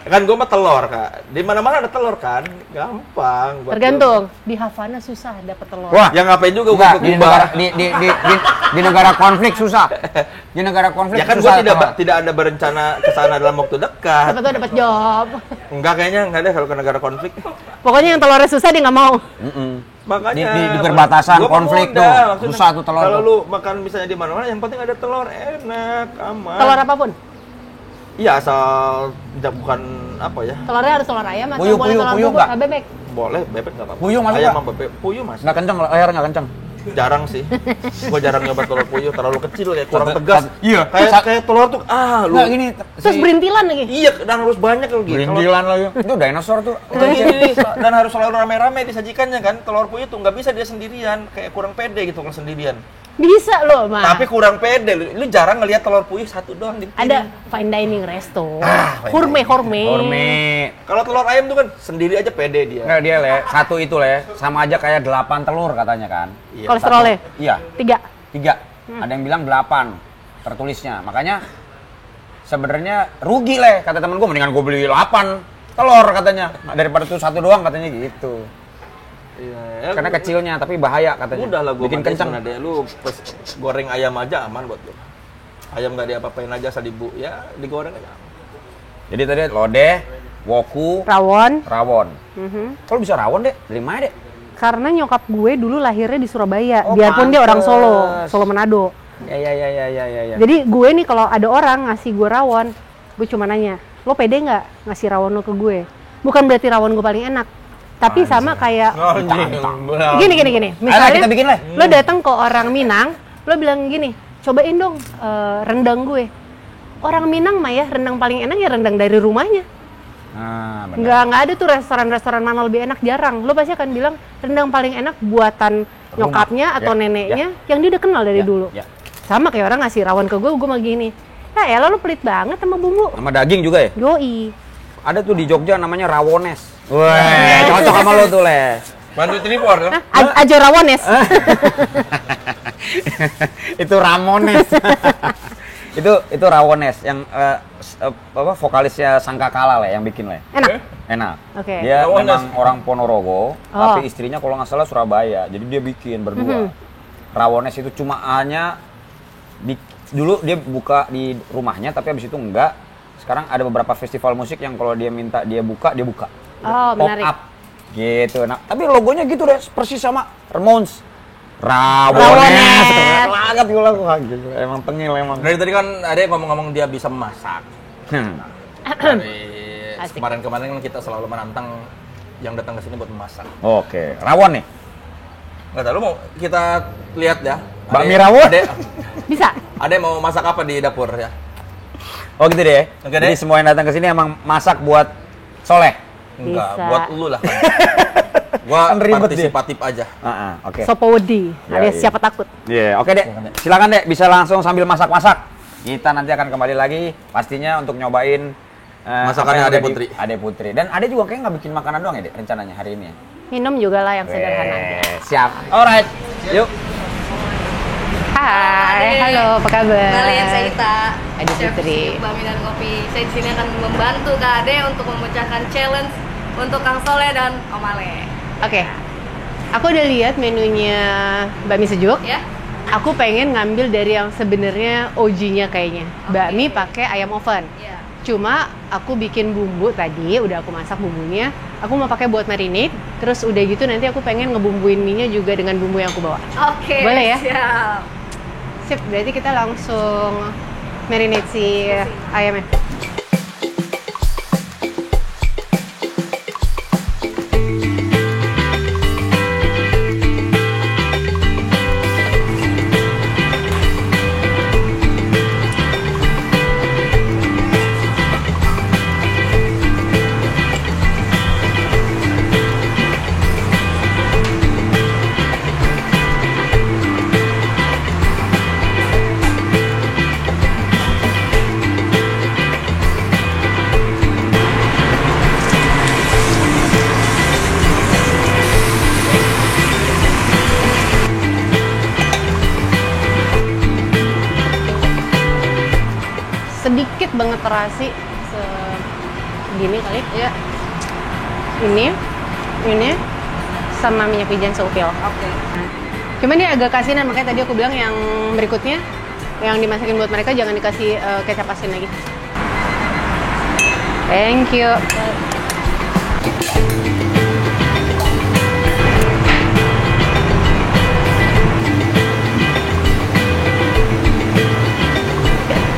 Kan gue mah telur, Kak. Di mana-mana ada telur kan, gampang. Tergantung. Di Havana susah dapet telur. Wah, yang ngapain juga gue di negara konflik susah. Di negara konflik ya kan gue tidak ada berencana ke sana dalam waktu dekat. Siapa tuh dapat job. Enggak, kayaknya enggak deh kalau ke negara konflik. Pokoknya yang telurnya susah dia nggak mau. Makanya di perbatasan konflik tuh susah tuh telur. Kalau lu makan misalnya di mana-mana yang penting ada telur, enak, aman. Telur apapun. Iya, asal bukan apa ya. Telurnya harus telur ayam atau boleh telur bebek? Boleh, bebek enggak apa-apa. Puyuh masuk ayam sama bebek, puyuh masuk. Enggak kenceng, layar enggak kenceng. Jarang sih. Gua jarang nyoba telur puyuh, terlalu kecil kayak kurang tegas. Iya. Kayak telur tuh lu. Nah, gini. Terus berintilan lagi. Iya, dan harus banyak lagi. Berintilan lagi. Itu dinosaur tuh. Dan harus selalu rame-rame disajikannya kan. Telur puyuh tuh nggak bisa dia sendirian, kayak kurang pede gitu kalau sendirian. Bisa loh, Mas. Tapi kurang pede. Lu jarang ngelihat telur puyuh satu doang di piring. Ada fine dining resto. Hurme. Kalau telur ayam tuh kan sendiri aja pede dia. Nggak, dia satu itu sama aja kayak 8 telur katanya kan. Iya, kolesterolnya? Iya. 3. Ada yang bilang 8 tertulisnya. Makanya sebenarnya rugi kata temen gue, mendingan gue beli 8 telur katanya daripada tuh satu doang katanya gitu. Iya, karena kecilnya tapi bahaya katanya. Udah lah, gue bikin kenceng. Lu goreng ayam aja aman buat lu. Ayam nggak diapa-apain aja asal digoreng aja. Jadi tadi lodeh, woku, rawon. Kalau bisa rawon deh, dari mana deh? Karena nyokap gue dulu lahirnya di Surabaya, biarpun dia orang Solo Manado. Ya. Jadi gue nih kalau ada orang ngasih gue rawon, gue cuma nanya, lo pede nggak ngasih rawon lo ke gue? Bukan berarti rawon gue paling enak. Tapi sama kayak gini. Misalnya kita bikin lah. Lo datang ke orang Minang, lo bilang gini, cobain dong rendang gue. Orang Minang mah ya rendang paling enak ya rendang dari rumahnya. Nggak ada tuh restoran-restoran mana lebih enak, jarang. Lo pasti akan bilang rendang paling enak buatan nyokapnya atau neneknya yang dia udah kenal dari dulu. Sama kayak orang ngasih rawon ke gue mah gini. Ya elah lo pelit banget sama bumbu. Sama daging juga ya? Yoi. Ada tuh di Jogja namanya Rawones. Wah, cocok sama lo tuh, Le. Bantu tripod kan? Ajo Rawones. Itu Ramones. itu Rawones yang apa vokalisnya Sangkakala Le yang bikin Le. Enak. Oke. Dia Rawones. memang orang Ponorogo, tapi istrinya kalau nggak salah Surabaya. Jadi dia bikin berdua. Rawones itu cuma hanya dulu dia buka di rumahnya, tapi habis itu enggak. Sekarang ada beberapa festival musik yang kalau dia minta dia buka. Oh, Pop menarik. up. Gitu. Nah, tapi logonya gitu deh, persis sama Ramones. Rawones. Keren banget gue lagu gitu. Emang tengil emang. Dari tadi kan ada yang ngomong-ngomong dia bisa memasak. Dari Asik. kemarin-kemarin kan kita selalu menantang yang datang ke sini buat memasak. Oke, rawon nih. Nggak tahu, lu mau kita lihat ya? Bakmi rawon? Bisa. Ada yang mau masak apa di dapur ya? Oh gitu deh. Oke Jadi deh. semua yang datang ke sini emang masak buat Soleh. Enggak, Bisa. buat lu lah kan. Gua Kan ribet dia. partisipatif aja. Oke. Sopowedi, Ya, alias iya. siapa takut. Iya, oke deh. Silakan deh, bisa langsung sambil masak-masak. Kita nanti akan kembali lagi pastinya untuk nyobain Masakannya apa yang Ade ada di Putri. Ade Putri. Dan Ade juga kayaknya nggak bikin makanan doang ya, Dek, rencananya hari ini ya. Minum juga lah yang sederhana aja. Siap. Alright. Yuk. Hai, halo, apa kabar? Kalian saya Ita, Ade Chef Putri. Bakmi dan Kopi. Saya di sini akan membantu Kak Ade untuk memecahkan challenge untuk Kang Soleh dan Om Ale. Oke. Aku udah lihat menunya bakmi sejuk. Ya? Aku pengen ngambil dari yang sebenarnya OG-nya kayaknya. Bakmi pakai ayam oven. Iya. Cuma aku bikin bumbu tadi, udah aku masak bumbunya. Aku mau pakai buat marinade. Terus udah gitu nanti aku pengen ngebumbuin mie-nya juga dengan bumbu yang aku bawa. Oke. Boleh ya? Siap. Sip, berarti kita langsung marinade si ayamnya. Sedikit banget terasi segini kali ya. Ini sama minyak wijen seupil. Oke. Cuman dia agak kasinan, makanya tadi aku bilang yang berikutnya yang dimasakin buat mereka jangan dikasih kecap asin lagi. Thank you.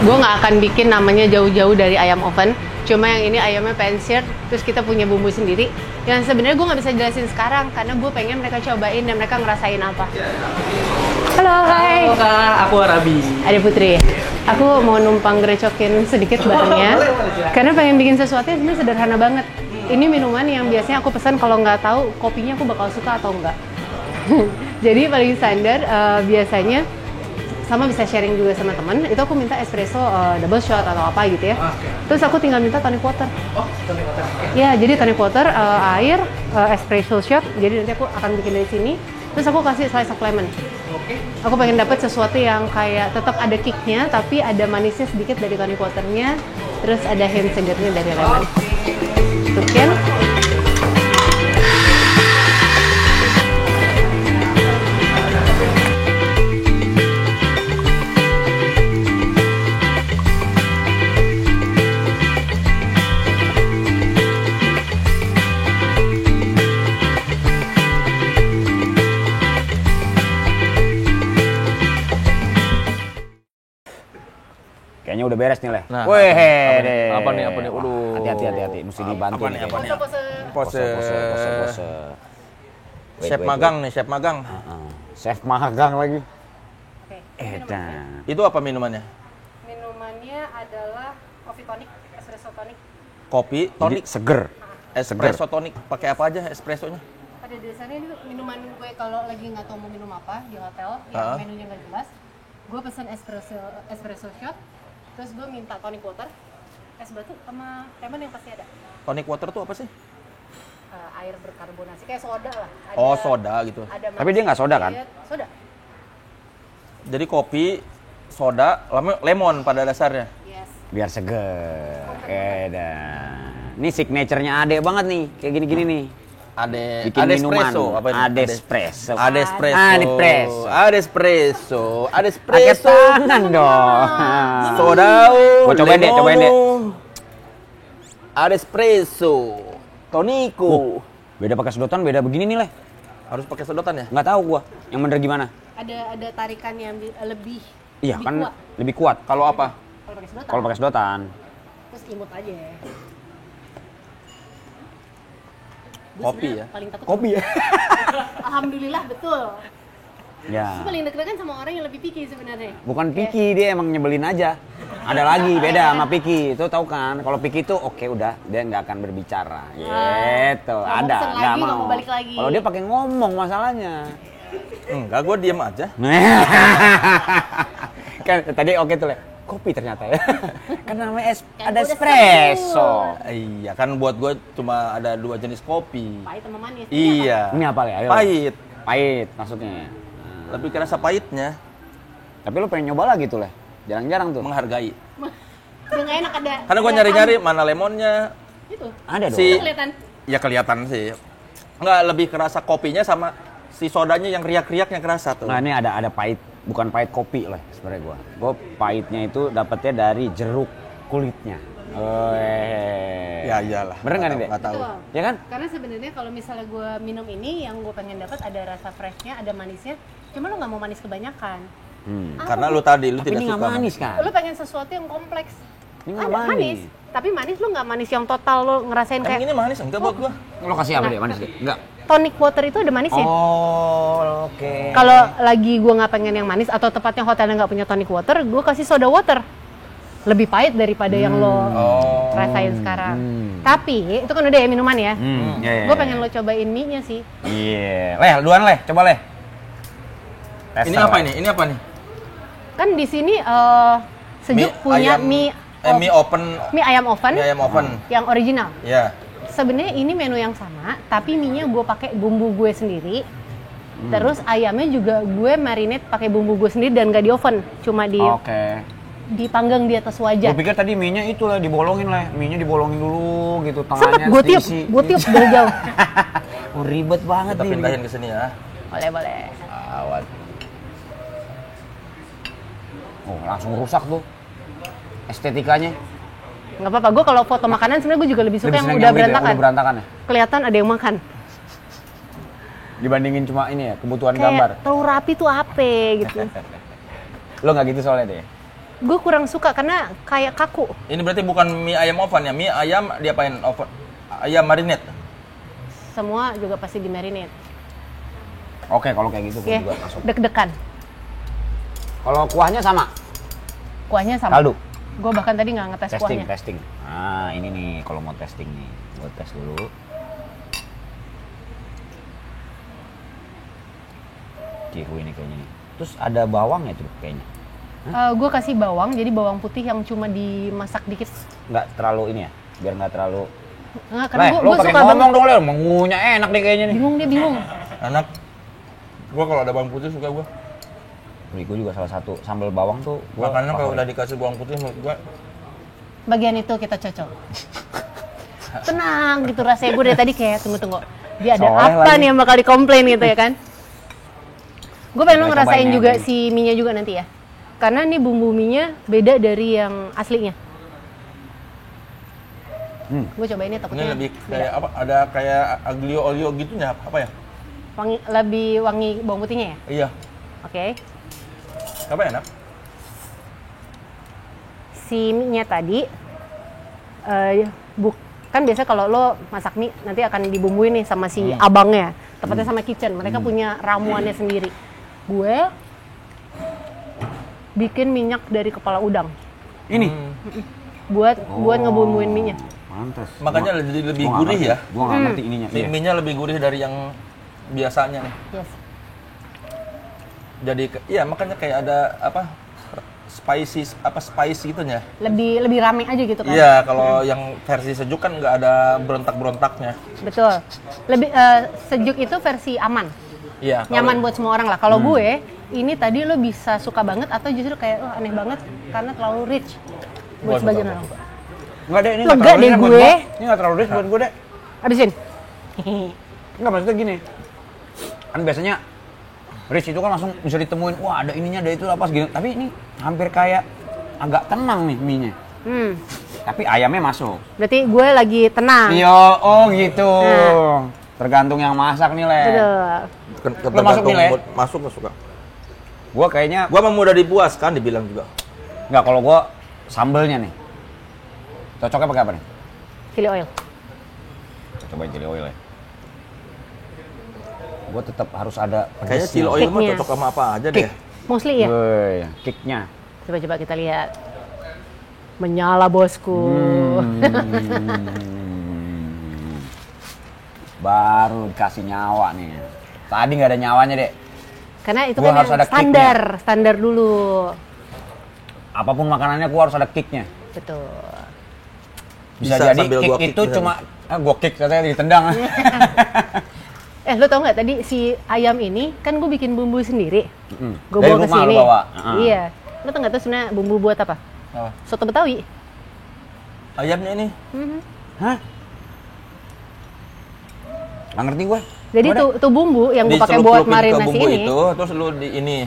Gue nggak akan bikin namanya jauh-jauh dari ayam oven. Cuma yang ini ayamnya pan-seared, terus kita punya bumbu sendiri. Yang sebenarnya gue nggak bisa jelasin sekarang karena gue pengen mereka cobain dan mereka ngerasain apa. Halo, hai. Halo Kak, aku Arabi. Ade Putri. Aku mau numpang gerecokin sedikit barnya. Karena pengen bikin sesuatu yang sebenarnya sederhana banget. Ini minuman yang biasanya aku pesan kalau nggak tahu kopinya aku bakal suka atau enggak. Jadi paling standar biasanya sama bisa sharing juga sama teman. Itu aku minta espresso double shot atau apa gitu ya. Terus aku tinggal minta tonic water. Oh, tonic water. Ya, jadi tonic water, air, espresso shot. Jadi nanti aku akan bikin dari sini. Terus aku kasih slice of lemon. Oke. Aku pengen dapat sesuatu yang kayak tetap ada kicknya, tapi ada manisnya sedikit dari tonic waternya. Terus ada hint segernya dari lemon. Tukin. Kayaknya udah beres nih, Le. Nah, Weh, apa nih? Waduh. Hati-hati, mesti dibantu Apa nih. nih? Apa nih? Pose. Wait, Chef wait, magang nih, chef magang. Chef magang lagi. Oke. Edan. Itu apa minumannya? Minumannya adalah coffee tonic, espresso tonic. Kopi, Jadi tonic, seger. espresso tonic. Pakai apa aja espressonya? Pada dasarnya ini minuman gue kalau lagi nggak tahu mau minum apa di hotel, yang menunya nggak jelas, gue pesen espresso shot, terus gue minta tonic water, Es batu sama lemon yang pasti ada. Tonic water tuh apa sih? Air berkarbonasi kayak soda lah. Oh, soda gitu. Tapi dia nggak soda kan? Soda. Jadi kopi, soda, lemon pada dasarnya. Yes. Biar seger. Oke dah. Ini signature-nya Ade banget nih, kayak gini-gini nih. Bikin Ade minuman. espresso, apa ini? Ade espresso. Ade espresso. Ade espresso. Ade espresso. Ade Pakai espresso. tangan dong. Soda. Gua cobain deh, cobain deh. Ade espresso. Tonico. Beda pakai sedotan, beda begini nih, Leh. Harus pakai sedotan ya? Nggak tahu gua. Yang bener gimana? Ada tarikan yang lebih Iya lebih kan kuat. lebih kuat Kalau apa? Kalau pakai sedotan. kalau pakai sedotan. Terus imut aja. Gua Kopi sebenarnya ya? Paling takut. Kopi ya? Alhamdulillah betul. Ya. Gue paling deg-degan sama orang yang lebih picky sebenarnya. Bukan picky, dia emang nyebelin aja. Ada lagi beda sama picky. Itu tahu kan? Kalau picky itu oke udah, dia nggak akan berbicara. Gitu. Nggak mau Ada, pesen nggak lagi, nggak mau. mau balik lagi. Kalau dia pakai ngomong masalahnya. Enggak, gue diem aja. Kan tadi oke tuh, Le. Kopi ternyata ya. Kan namanya Kan ada gua udah espresso. Iya, kan buat gue cuma ada 2 jenis kopi. Pahit sama manis. Iya. Ini apa, Le? Ayo. Pahit. Pahit maksudnya. Lebih kerasa pahitnya. Tapi lu pengen nyoba lagi tuh, Le. Jarang-jarang tuh. Menghargai. Udah nggak enak ada. Karena gue nyari-nyari mana lemonnya. Itu. Ada dong. Si- Kelihatan. Ya kelihatan sih. Enggak, lebih kerasa kopinya sama si sodanya yang riak-riaknya kerasa tuh. Nah, ini ada pahit, bukan pahit kopi lah sebenarnya gua. Gua pahitnya itu dapetnya dari jeruk kulitnya. Oh, Ya iyalah. Bener nggak nih, Dek? Nggak tahu. Betul. Ya kan? Karena sebenarnya kalau misalnya gue minum ini, yang gue pengen dapat ada rasa freshnya, ada manisnya. Cuma lo nggak mau manis kebanyakan. Karena lu tadi lu Tapi tidak ini suka. nggak manis kan? Lo pengen sesuatu yang kompleks. Ini nggak Ada manis. tapi manis lo nggak manis yang total lo ngerasain Emang kayak ini manis enggak buat gua? Lo kasih apa deh? Manis deh? Enggak. tonic water itu ada manisnya. Oh, oke. Kalau lagi gue nggak pengen yang manis atau tepatnya hotelnya nggak punya tonic water, gue kasih soda water. Lebih pahit daripada yang lo rasain sekarang. Tapi itu kan udah ya minuman ya. Iya. Gue pengen lo cobain mie-nya sih. Iya. Leh, duluan Leh, coba Leh. Ini apa ini? Ini apa nih? Kan di sini Sejuk punya mie mie open. mie ayam oven Mie ayam oven. yang original. Ya. Sebenarnya ini menu yang sama, tapi mie-nya gue pakai bumbu gue sendiri. Terus ayamnya juga gue marinate pakai bumbu gue sendiri dan gak di oven, cuma Oke. dipanggang di atas wajan. Gue pikir tadi mie-nya itu lah dibolongin lah. Mie-nya dibolongin dulu gitu, Sempet tengahnya gue tiup diisi. dari jauh. Oh, ribet banget Kita nih. pindahin ke sini ya. Boleh. Awat. Oh, langsung rusak tuh estetikanya. Nggak apa-apa, gue kalau foto makanan sebenarnya gue juga lebih suka Lebih yang seneng udah gitu ya, berantakan. udah berantakan ya? Kelihatan ada yang makan. Dibandingin cuma ini ya, kebutuhan Kayak gambar. terlalu rapi tuh apa gitu. Lo nggak gitu soalnya deh. Gue kurang suka karena kayak kaku. Ini berarti bukan mie ayam oven ya? Mie ayam diapain? Oven. Ayam marinate. Semua juga pasti di marinate. Oke, kalau kayak gitu gue Oke, juga masuk. deg-degan. Kalau kuahnya sama? Kuahnya sama. Kaldu? Gue bahkan tadi nggak ngetes kuahnya. Testing. Nah, ini nih kalau mau testing nih. Gue tes dulu. Cihu ini kayaknya nih. Terus ada bawangnya tuh kayaknya. Gue kasih bawang, jadi bawang putih yang cuma dimasak dikit. Nggak terlalu ini ya? Biar nggak terlalu... Nggak, karena Leh, gue lo pakai suka ngomong banget. dong, Le. Mengunyah enak deh kayaknya nih. Dia bingung. Enak. Gua kalau ada bawang putih suka gua. Gue juga salah satu sambal bawang tuh. Gua Makanya kalau favorit. udah dikasih bawang putih menurut gua Bagian itu kita cocok. Tenang gitu rasanya. Gue dari tadi kayak tunggu. Dia ada Soleh apa lagi. nih yang bakal dikomplain gitu ya kan? Gue pengen lo Coba ngerasain cobain juga yang si mie-nya juga nanti ya. Karena nih bumbu mie-nya beda dari yang aslinya. Gue cobain ini ini takutnya lebih beda. kayak apa? Ada kayak aglio olio gitu ya? Apa ya? Lebih wangi bawang putihnya ya? Iya. Oke. Apa enak? Si mie-nya tadi kan biasa kalau lo masak mie nanti akan dibumbuin nih sama si abangnya, tepatnya sama kitchen. Mereka punya ramuannya sendiri. Gue bikin minyak dari kepala udang Ini? buat ngebumbuin mie-nya. Pantes. Makanya lebih gurih ya. Gue nggak ngerti ininya. Iya. Mie-nya lebih gurih dari yang biasanya nih. Yes. Jadi iya makanya kayak ada apa? spicy gitunya. Lebih rame aja gitu kan. Iya, kalau yang versi sejuk kan nggak ada berontak-berontaknya. Betul. Lebih sejuk itu versi aman. Iya. Nyaman buat semua orang lah. Kalau gue, ini tadi lo bisa suka banget atau justru kayak aneh banget karena terlalu rich buat sebagian orang. Enggak deh, ini Lo enggak deh gue. Ini nggak terlalu rich buat gue deh. Habisin. Enggak, maksudnya gini. Kan biasanya rich itu kan langsung bisa ditemuin, wah ada ininya, ada itu apa segini. Tapi ini hampir kayak agak tenang nih mie-nya. Tapi ayamnya masuk. Berarti gue lagi tenang. Iya, oh gitu. Tergantung yang masak nih, Le. Betul. Lo masuk nih, Le? Masuk nggak suka. Gua kayaknya... Gua mah mudah dipuaskan, dibilang juga. Enggak, kalau gua sambelnya nih. Cocoknya pakai apa nih? Chili oil. Cobain chili oil ya. Gua tetap harus ada Kayaknya chili oil mah Kicknya. cocok sama apa aja deh. Mostly ya. Woi, kicknya. Coba kita lihat. Menyala bosku. Baru dikasih nyawa nih. Tadi nggak ada nyawanya, Dek. Karena itu Gua kan harus yang ada standar dulu. Apapun makanannya gua harus ada kicknya. Betul. Bisa Bisa jadi sambil kick gua kick itu bisa cuma gua kick katanya ditendang. Lo tau nggak tadi si ayam ini kan gue bikin bumbu sendiri. Gue Dari bawa ke rumah lu sini. bawa? Iya. Lo tau nggak tuh sebenarnya bumbu buat apa? Oh. Soto Betawi. Ayamnya ini. Hah? Nggak ngerti gue. Jadi tuh bumbu yang gue pakai buat Dicelup-celupin ke marinasi bumbu ini. itu, terus lu di ini.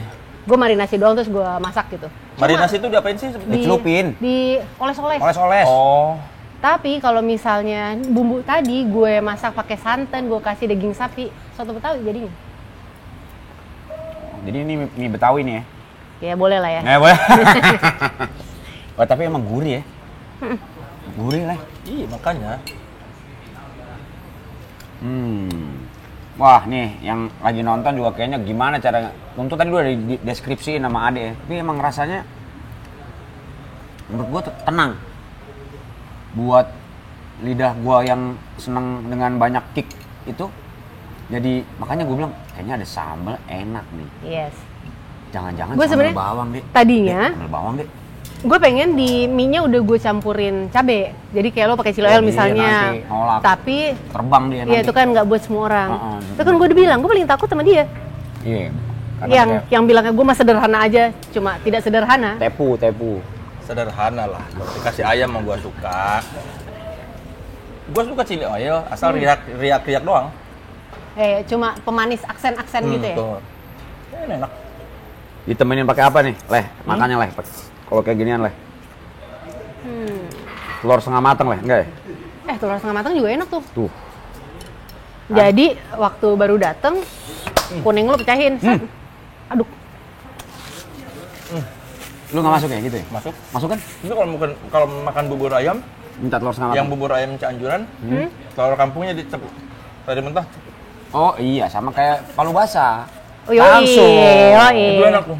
Gue marinasi doang terus gue masak gitu. Marinasi itu diapain sih? Dicelupin. Di oles-oles. Oles-oles. Oh. Tapi kalau misalnya bumbu tadi gue masak pakai santan, gue kasih daging sapi, soto Betawi jadinya. Jadi ini mie Betawi nih ya. Ya boleh lah ya. Boleh. Wah, tapi emang gurih ya. Gurih lah. Iya, makanya. Wah, nih yang lagi nonton juga kayaknya gimana cara untuk tadi udah di deskripsiin sama Ade ya. Tapi emang rasanya menurut gua tenang. Buat lidah gua yang seneng dengan banyak kick itu. Jadi makanya gua bilang kayaknya ada sambal enak nih. Yes. Jangan-jangan Gua sambal sebenarnya bawang deh. tadinya Sambal bawang deh. gue pengen di mie-nya udah gue campurin cabe. Jadi kayak lo pakai chili oil Iya, misalnya. nanti nolak. Tapi Terbang dia nanti. ya itu kan nggak buat semua orang. Heeh. Itu kan gue udah bilang, gue paling takut sama dia. Iya. Karena Yang bilangnya gue mah sederhana aja, cuma tidak sederhana. tepu. Sederhana lah. Dikasih ayam mah gua suka. Gua suka chili oil, asal riak-riak doang. Cuma pemanis aksen-aksen gitu ya. Tuh. Ini enak. Ditemenin pakai apa nih? Leh, makannya Leh. Kalau kayak ginian Leh. Telur setengah matang Leh, enggak ya? Telur setengah matang juga enak tuh. Tuh. Jadi waktu baru dateng, kuning lo pecahin. Set. Aduk. Lu nggak masuk ya gitu ya? Masuk. Masuk kan? Itu kalau makan bubur ayam, Minta telur setengah matang. yang bubur ayam Cianjuran, telur kampungnya dicep tadi mentah. Oh iya, sama kayak palu basah. Oh yoi, Langsung. Itu enak tuh.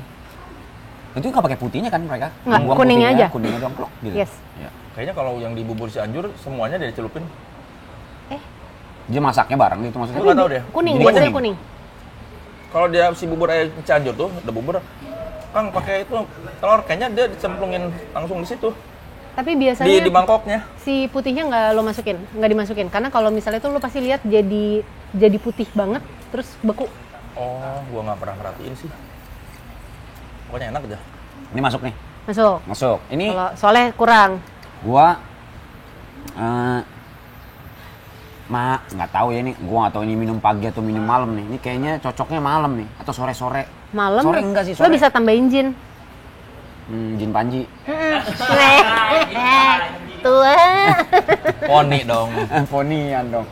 Itu nggak pakai putihnya kan mereka? Nggak, Buang kuningnya putihnya, aja. Kuningnya doang plok gitu. Yes. Ya. Kayaknya kalau yang di bubur Cianjur semuanya dia celupin. Dia masaknya bareng gitu maksudnya. Gua nggak tahu deh. Kuning, Jadi biasanya kuning. kuning. Kalau dia si bubur ayam Cianjur tuh, ada bubur, Kang pakai itu telur, kayaknya dia dicemplungin langsung di situ. Tapi biasanya Di mangkoknya. si putihnya nggak lo masukin, nggak dimasukin. Karena kalau misalnya itu lo pasti lihat jadi putih banget, terus beku. Oh, gua nggak pernah merhatiin sih. Pokoknya enak aja. Ini masuk nih. Masuk. Masuk. Ini Kalau soalnya kurang. gua nggak tahu ya ini. Gua nggak tahu ini minum pagi atau minum malam nih. Ini kayaknya cocoknya malam nih atau sore-sore. Malam. Sore enggak sih, Lo sore. bisa tambahin jin. Jin Panji. Tua. Poni dong. Ponian dong.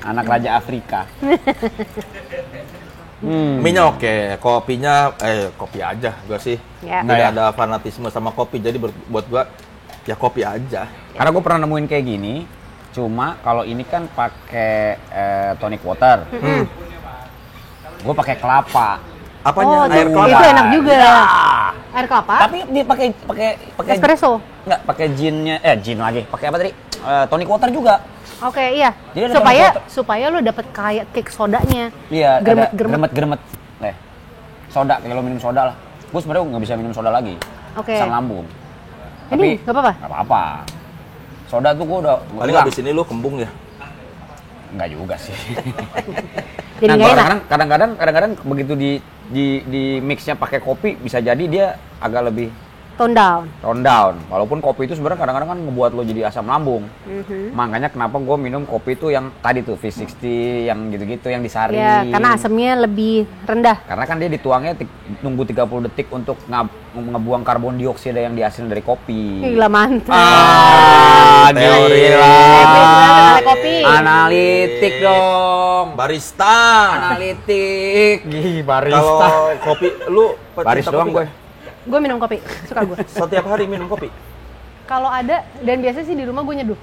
Anak Raja Afrika. Mie-nya oke, kopinya kopi aja gua sih. Ya. Tidak Nah, ya. ada fanatisme sama kopi, jadi buat gua ya kopi aja. Karena gue pernah nemuin kayak gini, cuma kalau ini kan pakai tonic water. Gue pakai kelapa. Apanya? Oh, Air tuh, kelapa. itu enak juga. Ya. Air kelapa. Tapi dia pakai Espresso. Enggak, pakai ginnya, gin lagi. Pakai apa tadi? Tonic water juga. Oke, iya. Jadi ada Supaya lo dapet kayak cake sodanya. Iya, Gremet-gremet. gremet-gremet. Soda, kayak lo minum soda lah. Gue sebenarnya nggak bisa minum soda lagi. Oke. asam lambung. Ini nggak apa-apa? Nggak apa-apa. Soda tuh gue udah Paling hilang. abis ini lu kembung ya. Enggak juga sih. Jadi Nah, nggak enak. kadang-kadang begitu di mixnya pakai kopi bisa jadi dia agak lebih Tone down. Walaupun kopi itu sebenarnya kadang-kadang kan ngebuat lo jadi asam lambung. Makanya kenapa gue minum kopi itu yang tadi tuh V60 yang gitu-gitu yang disari. Ya, karena asamnya lebih rendah. Karena kan dia dituangnya nunggu 30 detik untuk ngebuang karbon dioksida yang dihasilkan dari kopi. Gila mantap. Gila. Kenal kopi. Analitik dong. Barista. Analitik. Kalau kopi lu Baris pecinta doang kopi gue. nggak? Gue minum kopi, suka gue. Setiap hari minum kopi. Kalau ada, dan biasanya sih di rumah gue nyeduh.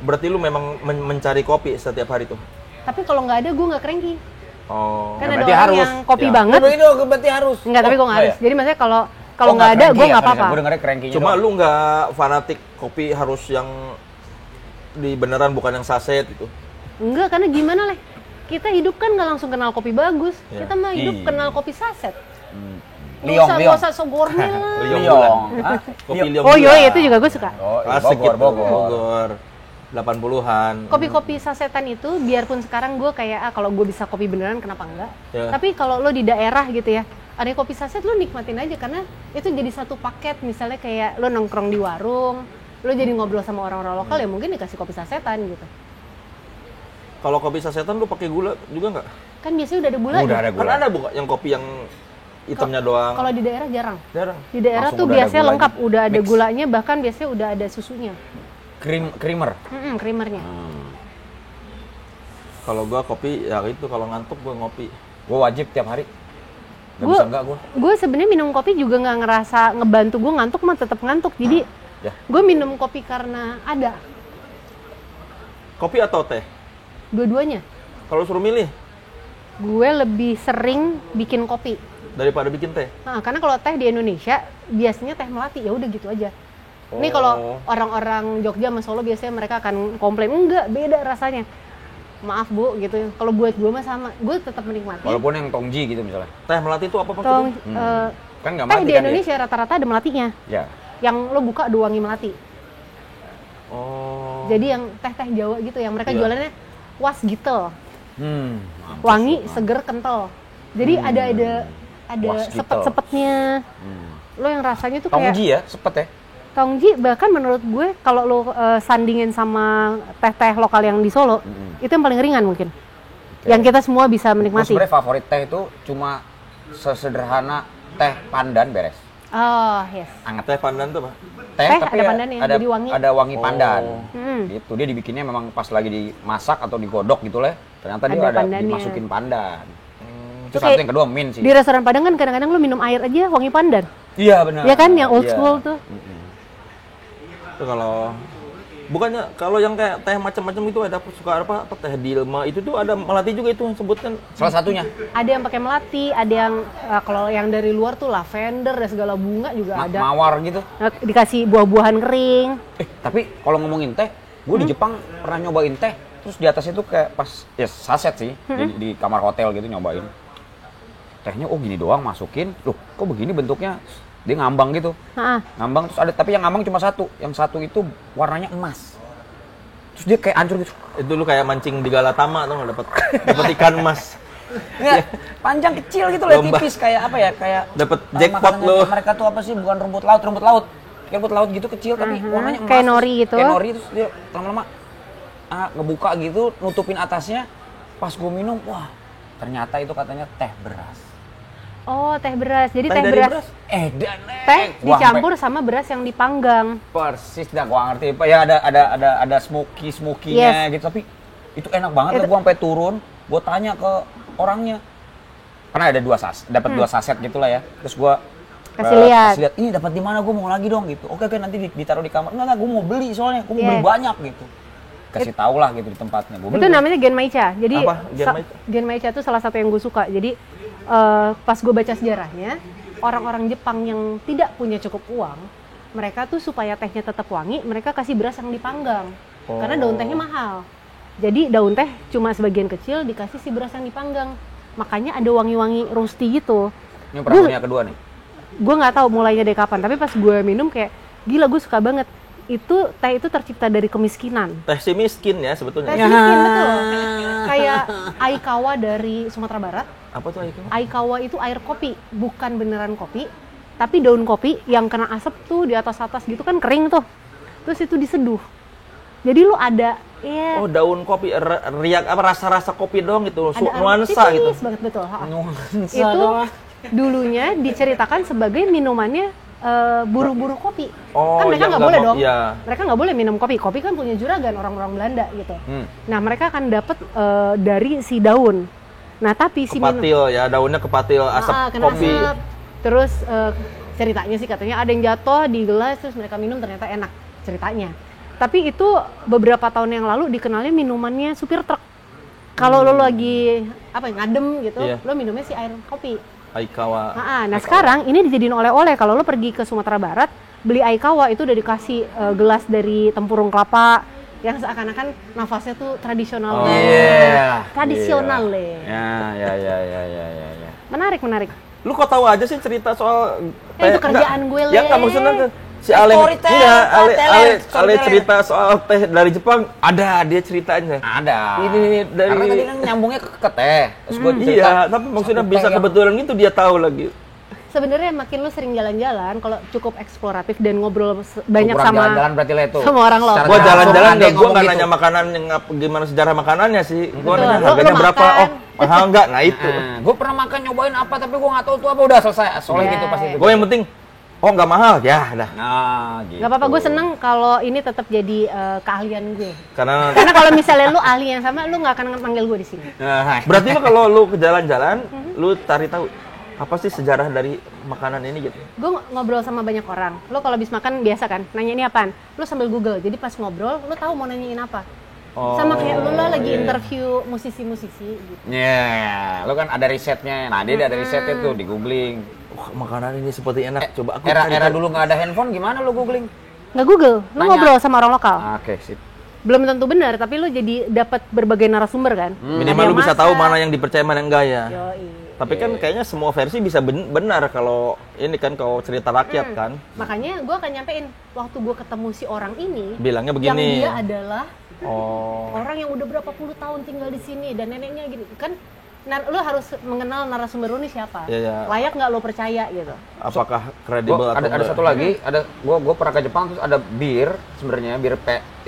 Berarti lu memang mencari kopi setiap hari tuh. Tapi kalau nggak ada, gue nggak cranky. Oh. Kan Ya, ada berarti orang harus. yang kopi Ya. banget. Itu berarti harus. Enggak, tapi gue nggak harus. ya? Jadi maksudnya kalau nggak ada, gue nggak apa-apa. Gue dengernya cranky-nya Cuma doang. lu nggak fanatik kopi harus yang di beneran bukan yang saset gitu. Enggak, karena gimana lah? Kita hidup kan nggak langsung kenal kopi bagus. Iya. Kita mah hidup Iya. kenal kopi saset. Liong. Nggak usah so gourmet lah. Liong. Hah? Kopi Liong. Oh bulan. iya, itu juga gue suka. Oh, iya, Asik gitu. Bogor. 80-an. Kopi-kopi sasetan itu, biarpun sekarang gue kayak, kalau gue bisa kopi beneran, kenapa enggak? Ya. Tapi kalau lo di daerah gitu ya, ada kopi saset, lo nikmatin aja. Karena itu jadi satu paket, misalnya kayak lo nongkrong di warung, lo jadi ngobrol sama orang-orang lokal, ya mungkin dikasih kopi sasetan gitu. Kalau kopi sasetan lu pakai gula juga nggak? Kan biasanya udah ada gulanya. Udah ada Kan gula. ada bukan yang kopi yang hitamnya doang. Kalau di daerah jarang. Jarang. Di daerah Langsung tuh udah ada biasanya gulanya. lengkap, udah ada Mix. gulanya, bahkan biasanya udah ada susunya. Creamer. Creamernya. Kalau gua kopi ya itu kalau ngantuk gua ngopi. Gue wajib tiap hari. Gak Gua- bisa enggak gue. Gue sebenarnya minum kopi juga nggak ngerasa ngebantu gue ngantuk, mah tetap ngantuk. Jadi Ya. gue minum kopi karena ada Kopi atau teh? dua-duanya. Kalau suruh milih Gue lebih sering bikin kopi. daripada bikin teh. Nah, karena kalau teh di Indonesia biasanya teh melati, ya udah gitu aja. Ini kalau orang-orang Jogja sama Solo biasanya mereka akan komplain, enggak, beda rasanya. Maaf Bu, gitu. Kalau buat gue mah sama, gue tetap menikmati. Walaupun yang tongji gitu misalnya. Teh melati itu apa Tong, maksudnya? Kan nggak teh mati di kan Indonesia rata-rata ada melatinya. Ya. Yang lo buka ada wangi melati. Oh. Jadi yang teh-teh Jawa gitu, yang mereka Iya. jualannya was gitu. Mampus Wangi, lu, seger, kental. Jadi ada Was gitu. sepet-sepetnya. Lo yang rasanya tuh kayak Tongji ya, sepet ya. Tongji, bahkan menurut gue kalau lo sandingin sama teh-teh lokal yang di Solo, itu yang paling ringan mungkin. Yang kita semua bisa Gue menikmati. sebenarnya favorit teh itu cuma sesederhana teh pandan beres. Oh, yes. Anget. Teh pandan tuh apa? Teh, Teh tapi ada ya pandannya, ada jadi wangi. Ada wangi pandan. Mm. Gitu. Dia dibikinnya memang pas lagi dimasak atau digodok gitu lah. Ternyata dia Ada ada pandannya. dimasukin pandan. Itu Oke. satu, yang kedua mint sih. Di restoran Padang kan kadang-kadang lo minum air aja wangi pandan. Iya benar. Ya kan, yang old Iya. school tuh. Itu kalau bukannya kalau yang kayak teh macam-macam itu ada suka apa teh Dilma itu tuh ada melati juga itu yang sebutkan. Salah satunya. Ada yang pakai melati, ada yang kalau yang dari luar tuh lavender dan segala bunga juga ada. Mawar gitu. Nah, dikasih buah-buahan kering. Tapi kalau ngomongin teh, gue di Jepang pernah nyobain teh. Terus di atas itu kayak pas ya saset sih di kamar hotel gitu nyobain. Tehnya oh gini doang masukin. Loh, kok begini bentuknya? Dia ngambang gitu. Heeh. Ngambang terus ada tapi yang ngambang cuma satu. Yang satu itu warnanya emas. Terus dia kayak hancur gitu. Itu lu kayak mancing di Galatama tuh dapat ikan emas. Enggak, panjang kecil gitu loh, Lomba. tipis kayak apa ya? Kayak Dapat jackpot makanannya lu. Mereka tuh apa sih? Bukan rumput laut. Kayak rumput laut gitu kecil tapi warnanya emas. Kayak terus- nori gitu. Kayak nori terus dia lama-lama ngebuka gitu, nutupin atasnya. Pas gue minum, wah ternyata itu katanya teh beras. Oh, teh beras. Jadi teh dari beras. Dan Teh dicampur sama beras yang dipanggang. persis dah gua ngerti. Ya ada smoky-smokinya Yes. gitu tapi itu enak banget lah. Gua sampai turun, gua tanya ke orangnya. Karena ada dapat dua saset gitu lah ya. Terus gua Kasih lihat. Ini dapat di mana? Gua mau lagi dong gitu. Oke nanti ditaruh di kamar. Enggak, gua mau beli soalnya. Gua mau beli Yes. banyak gitu. Kasih tau lah gitu di tempatnya. Gua Itu beli. namanya genmaicha. Jadi Apa? Genmaicha? genmaicha itu salah satu yang gue suka. Jadi pas gue baca sejarahnya, orang-orang Jepang yang tidak punya cukup uang, mereka tuh supaya tehnya tetap wangi, mereka kasih beras yang dipanggang. Karena daun tehnya mahal. Jadi daun teh cuma sebagian kecil dikasih si beras yang dipanggang. Makanya ada wangi-wangi roasty gitu. Ini perahunya kedua nih. gue nggak tahu mulainya dari kapan, tapi pas gue minum kayak gila, gue suka banget. Itu teh itu tercipta dari kemiskinan. Teh si miskin ya sebetulnya. Teh miskin betul. Kayak Aikawa dari Sumatera Barat. Apa tuh Aikawa? Aikawa itu air kopi, bukan beneran kopi, tapi daun kopi yang kena asap tuh di atas-atas gitu kan kering tuh. Terus itu diseduh. Jadi lu ada Oh, daun kopi riak apa rasa-rasa kopi dong gitu. ada Nuansa tipis gitu. banget betul. Nuansa Itu doang. dulunya diceritakan sebagai minumannya buru-buru kopi. Oh, Kan mereka yang nggak boleh nggak mau- dong. iya. Mereka nggak boleh minum kopi. Kopi kan punya juragan orang-orang Belanda gitu. Nah, mereka akan dapat dari si daun. Nah, tapi si Kepatil ya, daunnya kepatil asap kena kopi. asap. Terus ceritanya sih katanya ada yang jatuh di gelas terus mereka minum ternyata enak ceritanya. Tapi itu beberapa tahun yang lalu dikenalnya minumannya supir truk. Kalau lo lagi ngadem gitu, Iya. lo minumnya si air kopi. Aikawa. Nah sekarang ini dijadiin oleh-oleh. Kalau lo pergi ke Sumatera Barat, beli Aikawa itu udah dikasih gelas dari tempurung kelapa yang seakan-akan nafasnya tuh tradisional. Tradisional deh. Ya. Menarik. Lu kok tahu aja sih cerita soal Itu kerjaan gue, Ya nggak Le. maksudnya si Ale Ale cerita soal teh dari Jepang. Ada dia ceritanya. Ada. Ini dari Karena tadi kan nyambungnya ke teh. Terus gue cerita. Iya, tapi maksudnya satu bisa teh yang- kebetulan gitu dia tahu lagi. Sebenarnya makin lo sering jalan-jalan, kalau cukup eksploratif dan ngobrol banyak Kurang sama jalan-jalan berarti lah itu. sama orang lokal. Gua jalan-jalan Ada yang gua ngomong nggak gitu. nanya makanan yang gimana sejarah makanannya sih. Gua Betul. nanya Lo harganya berapa? makan. Oh, mahal nggak? Nah itu. Gue pernah makan nyobain apa tapi gue nggak tahu itu apa, udah selesai. Soalnya Ya. gitu pasti itu. Gue yang penting, oh nggak mahal ya, dah. Nah, gitu. Gak apa-apa, gue seneng kalau ini tetap jadi keahlian gue. Karena Karena kalau misalnya lu ahli yang sama, lu nggak akan manggil gue di sini. Nah, berarti lu kalau lu ke jalan-jalan, lu cari tahu apa sih sejarah dari makanan ini gitu. Gue ngobrol sama banyak orang. Lu kalau habis makan biasa kan, nanya ini apaan? Lu sambil Google. Jadi pas ngobrol, lu tahu mau nanyain apa. Sama kayak lu lagi interview musisi-musisi gitu. ya, lo kan ada risetnya. Nah, dia ada risetnya tuh di googling. Wah, makanan ini seperti enak. Coba aku Era cari. dulu nggak ada handphone, gimana lo googling? Nggak Google, lu Nanya. ngobrol sama orang lokal. Oke, sip. Belum tentu benar, tapi lu jadi dapat berbagai narasumber kan. Minimal lu bisa tahu mana yang dipercaya mana yang enggak ya. Yoi. Tapi kan kayaknya semua versi bisa benar kalau ini kan kalau cerita rakyat kan. Makanya gue akan nyampein waktu gue ketemu si orang ini, Bilangnya yang begini. dia adalah Oh. orang yang udah berapa puluh tahun tinggal di sini dan neneknya gini kan. Lu harus mengenal narasumber lu ini siapa. Iya. Layak nggak lo percaya gitu. Apakah kredibel Gua atau ada enggak? satu lagi, gua pernah ke Jepang terus ada bir sebenarnya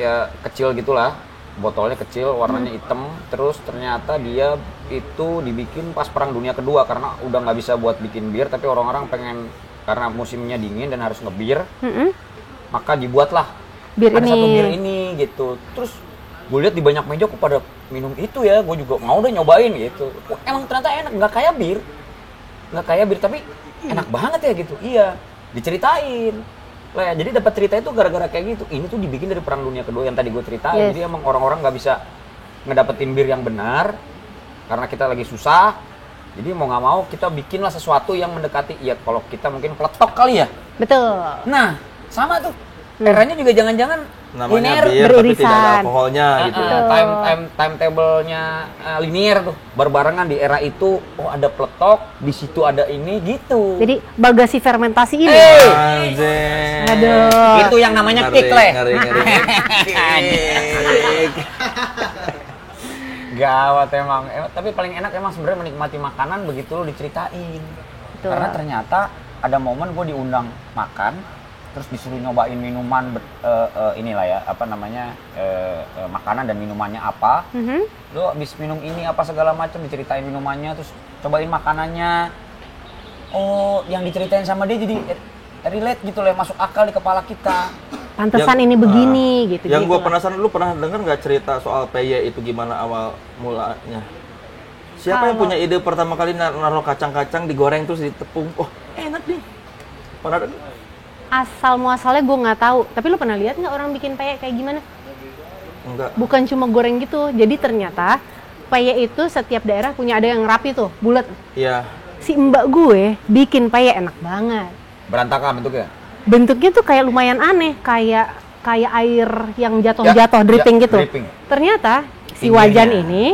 ya kecil gitulah. Botolnya kecil, warnanya hitam, terus ternyata dia itu dibikin pas Perang Dunia Kedua karena udah nggak bisa buat bikin bir, tapi orang-orang pengen karena musimnya dingin dan harus ngebir, maka dibuatlah Bir ada ini. satu bir ini gitu. Terus gue lihat di banyak meja kok pada minum itu ya, gue juga mau deh nyobain gitu. Wah, emang ternyata enak, nggak kayak bir tapi enak banget ya gitu. Iya, diceritain. Lah, ya, jadi dapat cerita itu gara-gara kayak gitu. Ini tuh dibikin dari Perang Dunia Kedua yang tadi gue ceritain. Yes. Jadi emang orang-orang nggak bisa ngedapetin bir yang benar karena kita lagi susah. Jadi mau nggak mau kita bikinlah sesuatu yang mendekati. Ya kalau kita mungkin peletok kali ya. Betul. Nah, sama tuh. Eranya juga jangan-jangan Namanya linear. bir tapi tidak ada beririsan. alkoholnya gitu. Timetable-nya linear tuh, berbarengan di era itu. Oh, ada peletok, di situ ada ini gitu. Jadi bagasi fermentasi ini. Anjing. Aduh. Itu yang namanya Ngeri, kick, Le. ngeri. Gawat emang. Tapi paling enak emang sebenarnya menikmati makanan begitu lo diceritain. Betul. Karena ternyata ada momen gue diundang makan, terus disuruh nyobain minuman inilah ya, apa namanya, makanan dan minumannya apa. Lo abis minum ini apa segala macam, diceritain minumannya, terus cobain makanannya. Oh, yang diceritain sama dia jadi relate gitu loh, masuk akal di kepala kita. Pantesan ini begini gitu. Yang gue lah. penasaran, lu pernah denger nggak cerita soal peye itu gimana awal mulanya? Siapa yang punya ide pertama kali naruh kacang-kacang digoreng terus ditepung? Oh, enak nih. Pernah denger? Asal muasalnya gue nggak tahu. Tapi lu pernah lihat nggak orang bikin peyek kayak gimana? Enggak. Bukan cuma goreng gitu. Jadi ternyata peyek itu setiap daerah punya, ada yang rapi tuh, bulat. Iya. Si mbak gue bikin peyek enak banget. Berantakan bentuknya. Bentuknya tuh kayak lumayan aneh, kayak air yang jatuh-jatuh, Ya, dripping ya, gitu. dripping. Ternyata si Pinggirnya. wajan ini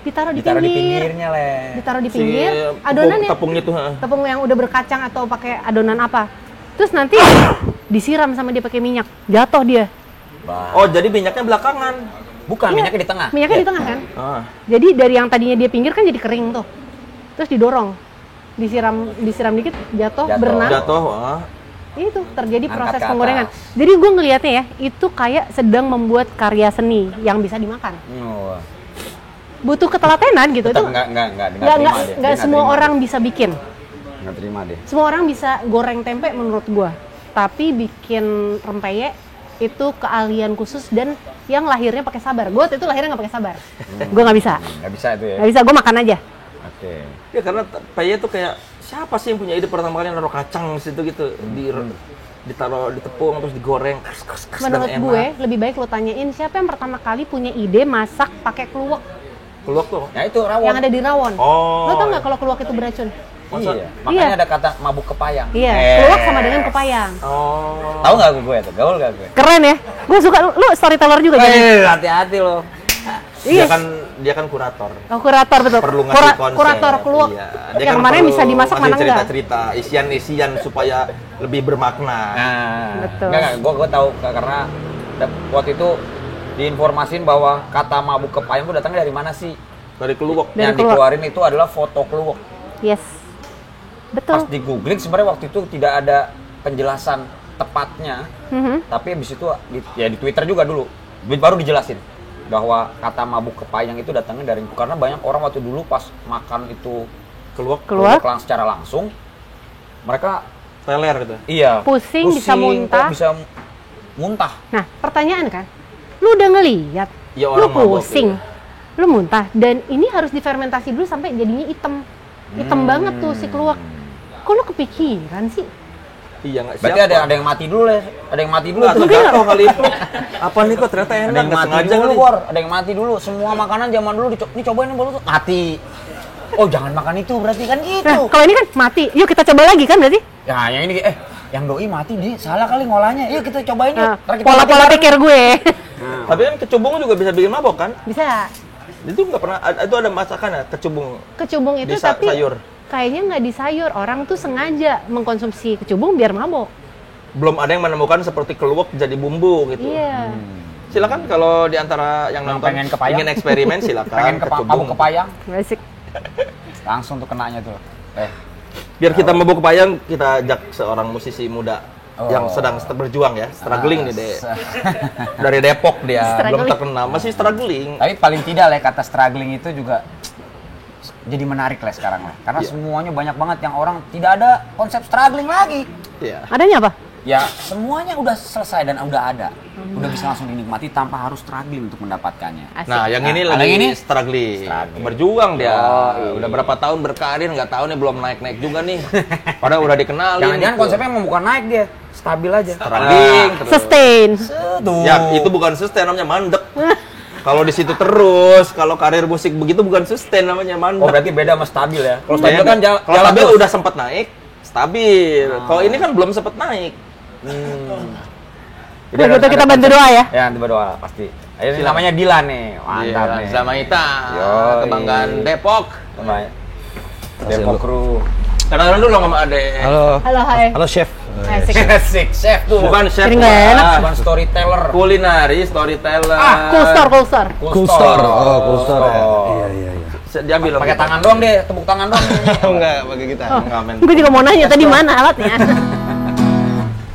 ditaruh di Ditaruh di pinggir. pinggirnya, Le. Ditaruh di pinggir, adonannya. Tepung itu, Tepung yang udah berkacang atau pakai adonan apa. Terus nanti disiram sama dia pakai minyak, jatuh dia. Oh, jadi minyaknya belakangan. Bukan, Iya, minyaknya di tengah. Minyaknya di tengah kan? Ah. Jadi dari yang tadinya dia pinggir kan jadi kering tuh. Terus didorong. Disiram dikit, jatuh. Berenang. Jatuh, Itu terjadi Angkat proses ke penggorengan. atas. Jadi gue ngelihatnya ya, itu kayak sedang membuat karya seni yang bisa dimakan. Oh. Butuh ketelatenan gitu. Tetap Itu nggak semua orang bisa bikin. Nggak terima deh. Semua orang bisa goreng tempe menurut gue. Tapi bikin rempeyek itu keahlian khusus dan yang lahirnya pakai sabar. Gue itu lahirnya nggak pakai sabar. Gue nggak bisa. Nggak bisa itu ya. Nggak bisa. Gue makan aja. Oke. Ya karena peye tuh kayak siapa sih yang punya ide pertama kali naruh kacang di situ gitu, ditaruh di tepung terus digoreng. Menurut gue lebih baik lo tanyain siapa yang pertama kali punya ide masak pakai keluak Keluak tuh. Ya itu rawon. yang ada di rawon. Oh. Lo tau nggak kalau keluak itu beracun? Iya. Makanya Iya. ada kata mabuk kepayang. Iya, keluak sama dengan kepayang. Oh. Tahu nggak gue tuh? Gaul nggak gue? Keren ya? Gue suka, lo storyteller juga jadi. Hati-hati lo. Dia Iya. dia kan kurator. Oh, kurator betul. Perlu ngasih konsep. Kurator keluak. Iya. Dia Yang kan mana perlu bisa dimasak, ngasih mana enggak. cerita-cerita, isian-isian supaya lebih bermakna. Nah, Betul. Enggak, gue tahu karena waktu itu diinformasin bahwa kata mabuk kepayang itu datangnya dari mana sih? Dari keluak. Dari Yang keluak. dikeluarin itu adalah foto keluak. Yes. Pas Betul. di googling sebenarnya waktu itu tidak ada penjelasan tepatnya, Mhm. tapi habis itu di Twitter juga dulu baru dijelasin bahwa kata mabuk kepayang itu datangnya dari karena banyak orang waktu dulu pas makan itu Keluak. Keluak. secara langsung mereka Teler gitu. iya Pusing, bisa muntah. kok bisa muntah. Nah, pertanyaan kan, lu udah ngeliat, Ya, lu orang mabok, pusing, lu muntah, dan ini harus difermentasi dulu sampai jadinya hitam banget tuh si keluak. Kok lu kepikiran sih? Iya nggak Berarti siapa. ada yang mati dulu ya, ada yang mati dulu Nggak, tuh. nggak tahu kali itu. Apa nih kok ternyata enak, Ada yang nggak mati sengaja dulu, kali. Bor. Ada yang mati dulu. Semua makanan zaman dulu ini cobain yang baru tuh mati. Oh, jangan makan itu berarti kan gitu. Nah, kalau ini kan mati, yuk kita coba lagi kan berarti? Ya, yang ini yang doi mati dia salah kali ngolahnya. Yuk kita cobain yuk. Nah, Ntar kita pola-pola mati pikir gue. bareng. Tapi kan kecubung juga bisa bikin mabok kan? Bisa. Itu nggak pernah, itu ada masakan ya kecubung Kecubung itu di tapi sayur. kayaknya nggak di sayur. Orang tuh sengaja mengkonsumsi kecubung biar mabok. Belum ada yang menemukan seperti keluak jadi bumbu gitu. Iya. Silakan kalau di antara yang Yang nonton pengen kepayang. ingin eksperimen silakan. Pengen mabuk kepayang, Basic. langsung tuh kenanya tuh. Biar kita mabuk kepayang, kita ajak seorang musisi muda Oh. yang sedang berjuang ya, struggling nih deh. se- Dari Depok dia, belum Struggling. terkenal, masih struggling. Tapi paling tidak lah kata struggling itu juga jadi menarik lah sekarang lah. Karena Iya. semuanya banyak banget yang orang tidak ada konsep struggling lagi. Iya. Adanya apa? Ya semuanya udah selesai dan udah ada. Udah bisa langsung dinikmati tanpa harus struggling untuk mendapatkannya. Asik. Nah, yang ini Nah, lagi yang ini struggling. struggling. Berjuang dia. Oh, iya. Udah berapa tahun berkarir, nggak tahu nih belum naik-naik juga nih. Padahal udah dikenalin. Jangan-jangan gitu. konsepnya mau bukan naik dia, stabil aja. struggling terus. Sustain. Tuh. Ya, itu bukan sustain namanya mandek. Kalau di situ terus, kalau karir musik begitu bukan sustain namanya mandek. Oh berarti beda sama stabil ya. Kalau Stabil stabil kan kalau jalan stabil terus. udah sempat naik, stabil. Kalau ini kan belum sempat naik. Jadi Kalau gitu ada kita bantu doa ya. Ya, bantu doa pasti. Ini Silakan. namanya Dilan nih. Mantap Iya, nih. sama kita, Yoi. kebanggaan Depok. Sama Depok Crew. Kenalan dulu sama Ade. Halo. Halo, hai. Halo chef. Asik. Asik, chef tuh. Bukan chef, Jadi nggak enak. Bukan storyteller. kulinari, storyteller. Cool store. Cool store. Oh, cool store ya. Iya, iya, iya. Diambil Pakai tangan doang deh, tepuk tangan doang. Enggak, pakai kita. Enggak, men. Gue juga mau nanya tadi mana alatnya.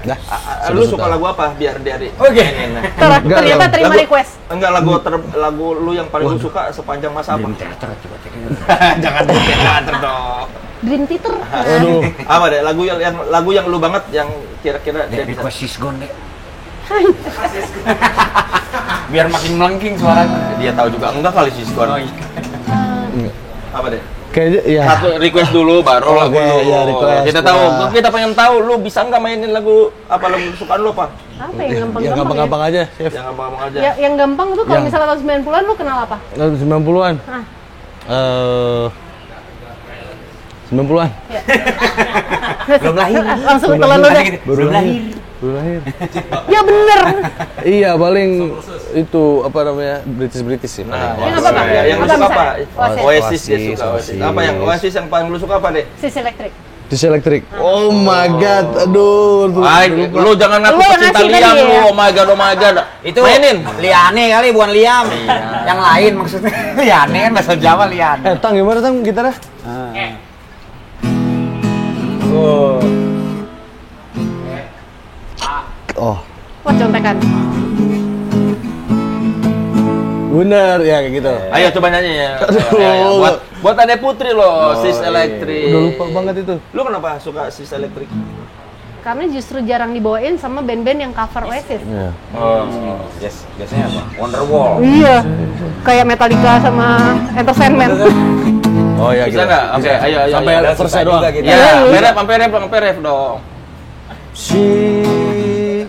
Dah. Lu suka lagu apa biar Ade? Oke. mainin. Ternyata terima Lagu- request. Enggak, lagu lu yang paling lu suka sepanjang masa apa? Jangan di teater dong. Dream Theater. Aduh. Apa deh? Lagu yang lu banget yang kira-kira dia bisa. Request Sisgon deh. Biar makin melengking suaranya. Dia tahu juga enggak kali sih Squad. Oh, iya. Apa deh? Kayaknya ya. Satu request dulu baru Oh, lagu oke, lu. ya, request. Kita tahu, kita pengen tahu lu bisa nggak mainin lagu kesukaan lu apa? Apa yang Yang gampang-gampang gampang-gampang ya? aja, chef. Yang ngomong aja. Yang gampang tuh kalau Yang- misalnya tahun 90-an lu kenal apa? Tahun 90-an. Hah. 90-an. Belum lahir. Langsung telan lu deh. Belum lahir. Belum lahir. Ya bener. Iya, paling itu apa namanya? British sih. Yang apa, Pak? Yang lu Apa suka apa? misalnya? Oasis dia suka Oasis. Apa yang Oasis yang paling lu suka apa deh? Sis elektrik. Dis Electric. Oh my god. Aduh. Ay, lu jangan ngaku Lu pecinta ngasih Liam tadi lu. ya? Oh my god, oh my god. Itu mainin. Liane kali, bukan Liam. Yang lain maksudnya. Liane kan bahasa Jawa Liane. Tang gimana Tang gitarnya? Oh. Wah, contekan. Bener ya kayak gitu. Ayo coba nyanyi ya. Aduh. Ayo, buat Ade Putri loh, Sis Electric. Udah lupa banget itu. Lu kenapa suka Sis Electric? Karena justru jarang dibawain sama band-band yang cover Oasis. Iya. Oh, yes. Biasanya apa? Wonderwall. Iya. Kayak Metallica sama Entertainment. Oh ya Bisa nggak? Oke, ayo. Sampai Ada verse suka doang. juga gitu. Ya, sampai rap dong. She's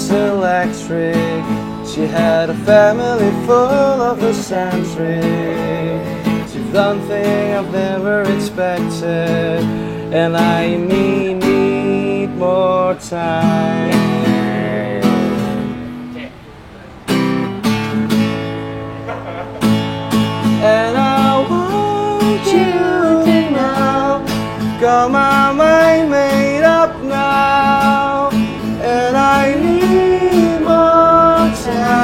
electric. She had a family full of eccentric. She's done things I've never expected, and I need more time. And I want you to know, got my mind made up now, and I need more time.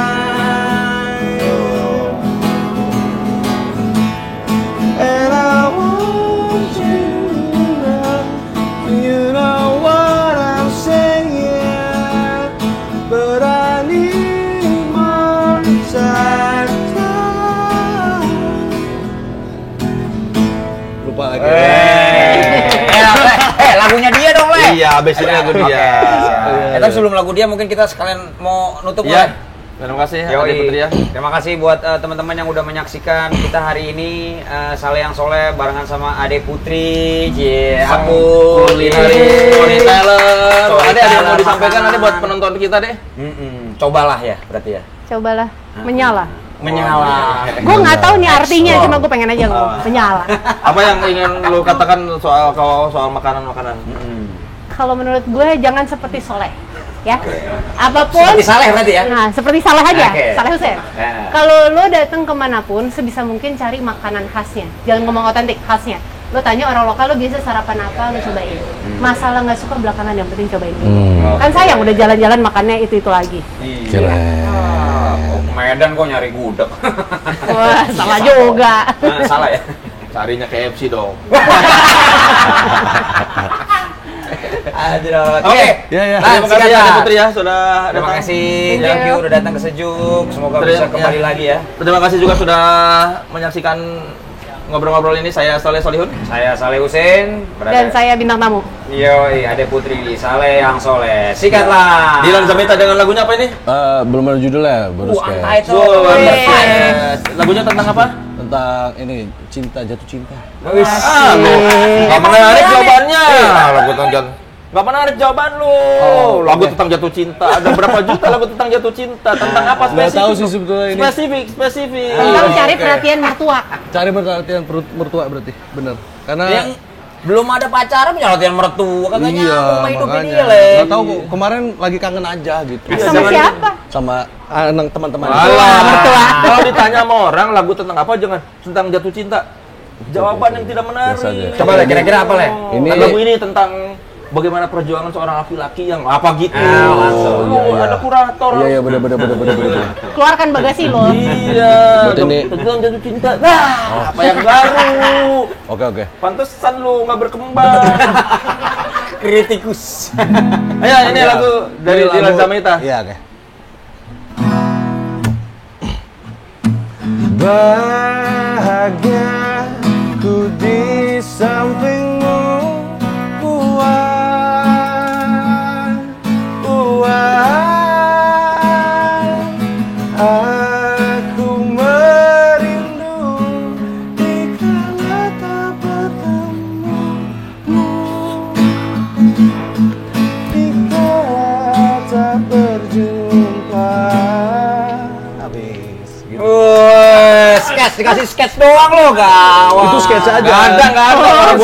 And I want you to know, you know what I'm saying, but I need more time. Lupa lagi. Lagunya dia dong, Le. Iya, abis ini lagu dia. Tapi sebelum lagu dia mungkin kita sekalian mau nutup Iya. Le. Terima kasih Yoi. Ade Putri ya. Terima kasih buat teman-teman yang udah menyaksikan kita hari ini Saleh yang Soleh barengan sama Ade Putri, aku Kulineri talent. Ada yang mau Talent. disampaikan ada buat penonton kita deh. Cobalah ya berarti ya. Cobalah menyala. Menyala. Gue nggak tahu nih artinya, cuma gue pengen aja ngomong menyala. Apa yang ingin lu katakan soal makanan-makanan? Kalau menurut gue jangan seperti Soleh, ya. Apapun. Seperti Saleh berarti ya. Nah, seperti Saleh aja, Oke. Saleh Hussein. Ya. Kalau lo datang kemanapun, sebisa mungkin cari makanan khasnya. Jangan ngomong otentik, khasnya. Lo tanya orang lokal, lo biasa sarapan apa, lo cobain. Masalah nggak suka belakangan, yang penting cobain dulu. Kan sayang udah jalan-jalan makannya itu lagi. Medan kok nyari gudeg. Wah, salah juga. Salah ya. Carinya KFC dong. Oke. Ya, ya. Nah, Terima kasih ya Ade Putri ya sudah Terima datang. kasih, Thank thank you. you udah datang ke Sejuk. Semoga bisa kembali lagi ya. Terima kasih juga sudah menyaksikan ngobrol-ngobrol ini. Saya Saleh Solihun. Saya Saleh Hussein. Dan saya bintang tamu. Yoi, Ade Putri, Saleh yang Soleh. Sikatlah. Dilan Zamita dengan lagunya apa ini? Belum ada judulnya, baru sketch. Untitled. Lagunya tentang apa? Tentang ini cinta, jatuh cinta. Gak menarik jawabannya. Lagu tentang Gak menarik jawaban lu. Lagu tentang jatuh cinta. Ada berapa juta lagu tentang jatuh cinta? Tentang apa Nggak spesifik? tahu sih sebetulnya ini. Spesifik. Tentang cari perhatian mertua. Cari perhatian mertua berarti, bener. Karena Yang belum ada pacaran punya latihan mertua katanya iya, sama hidupnya makanya. dia, Le. Nggak tahu kemarin lagi kangen aja gitu. Sama siapa? Sama anak teman-teman. Alah, mertua. kalau ditanya sama orang lagu tentang apa jangan tentang jatuh cinta. Jawaban yang tidak menarik. Biasa aja. Coba Le, kira-kira apa, Le? Ini- Lagu ini tentang bagaimana perjuangan seorang laki-laki yang apa gitu. langsung. Lu ada kurator. Iya, bener. Keluarkan bagasi lo. Iya, Berarti ini- tentang jatuh cinta. Nah, apa yang baru? Oke. Pantesan lu nggak berkembang. Kritikus. Ayo, ini lagu dari Ini Dilan lagu- Zamita. Iya, oke. Bahagia ku di sampingmu, aku merindu dikala tak bertemu, dikala tak berjumpa. Habis. Skas. dikasih sketch doang lo, gawat. Itu sketch aja. Nggak ada.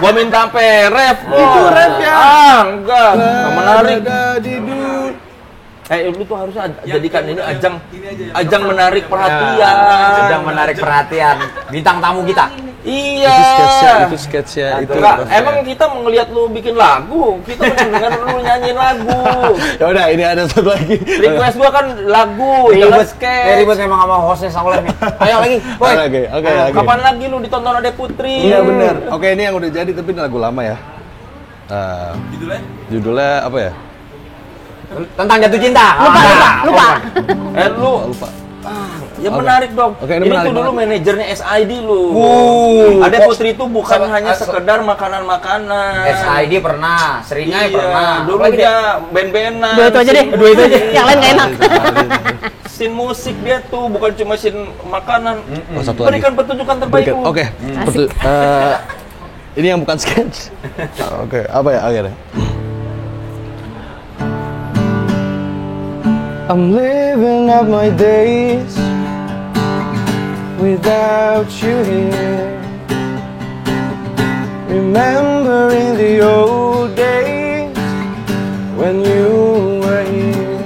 Gua minta sampai rap. Itu rap ya. Enggak menarik. Lu tuh harusnya jadikan ini ajang menarik perhatian. Sedang menarik perhatian bintang tamu kita. Iya. Itu sketchnya. Itu. Emang kita mau ngeliat lu bikin lagu, kita mau denger lu nyanyiin lagu. Ya udah, ini ada satu lagi. Request gua kan lagu, jangan sketch. Ribut memang sama hostnya Sauleh nih. Ayo lagi, boy. Oke. Kapan lagi lu ditonton Ade Putri? Iya bener. Oke, ini yang udah jadi tapi ini lagu lama ya. Judulnya apa ya? Tentang jatuh cinta. Lupa. Lupa. Ya menarik dong. Oke, ini ini menarik tuh dulu banget. manajernya SID lu. Ade Putri itu bukan hanya sekedar makanan-makanan. SID pernah, Seringai Iya, pernah. dulu Apalagi dia band-bandan. Dua itu aja deh. Yang lain nggak enak. Scene musik dia tuh bukan cuma scene makanan. Satu lagi. Berikan pertunjukan terbaik lu. Oke. Ini yang bukan sketch. Oke, apa ya akhirnya? I'm living up my days without you here. Remembering the old days when you were here.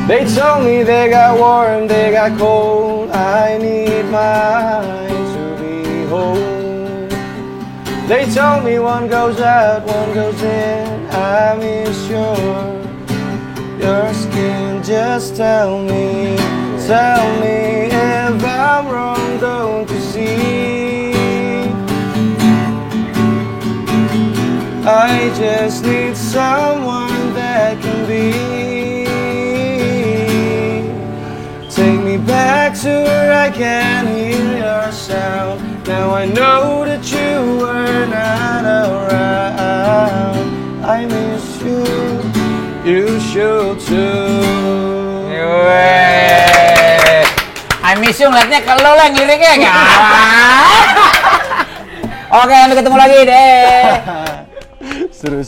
They told me they got warm, they got cold. I need mine to be home. They told me one goes out, one goes in. I miss your skin. Just tell me if I'm wrong, don't you see? I just need someone that can be. Take me back to where I can hear your sound. Now I know that you were not around. I miss you, you should too. I miss you ngeliatnya ke lo lah liriknya gawat. Oke, sampai ketemu lagi deh. Seru.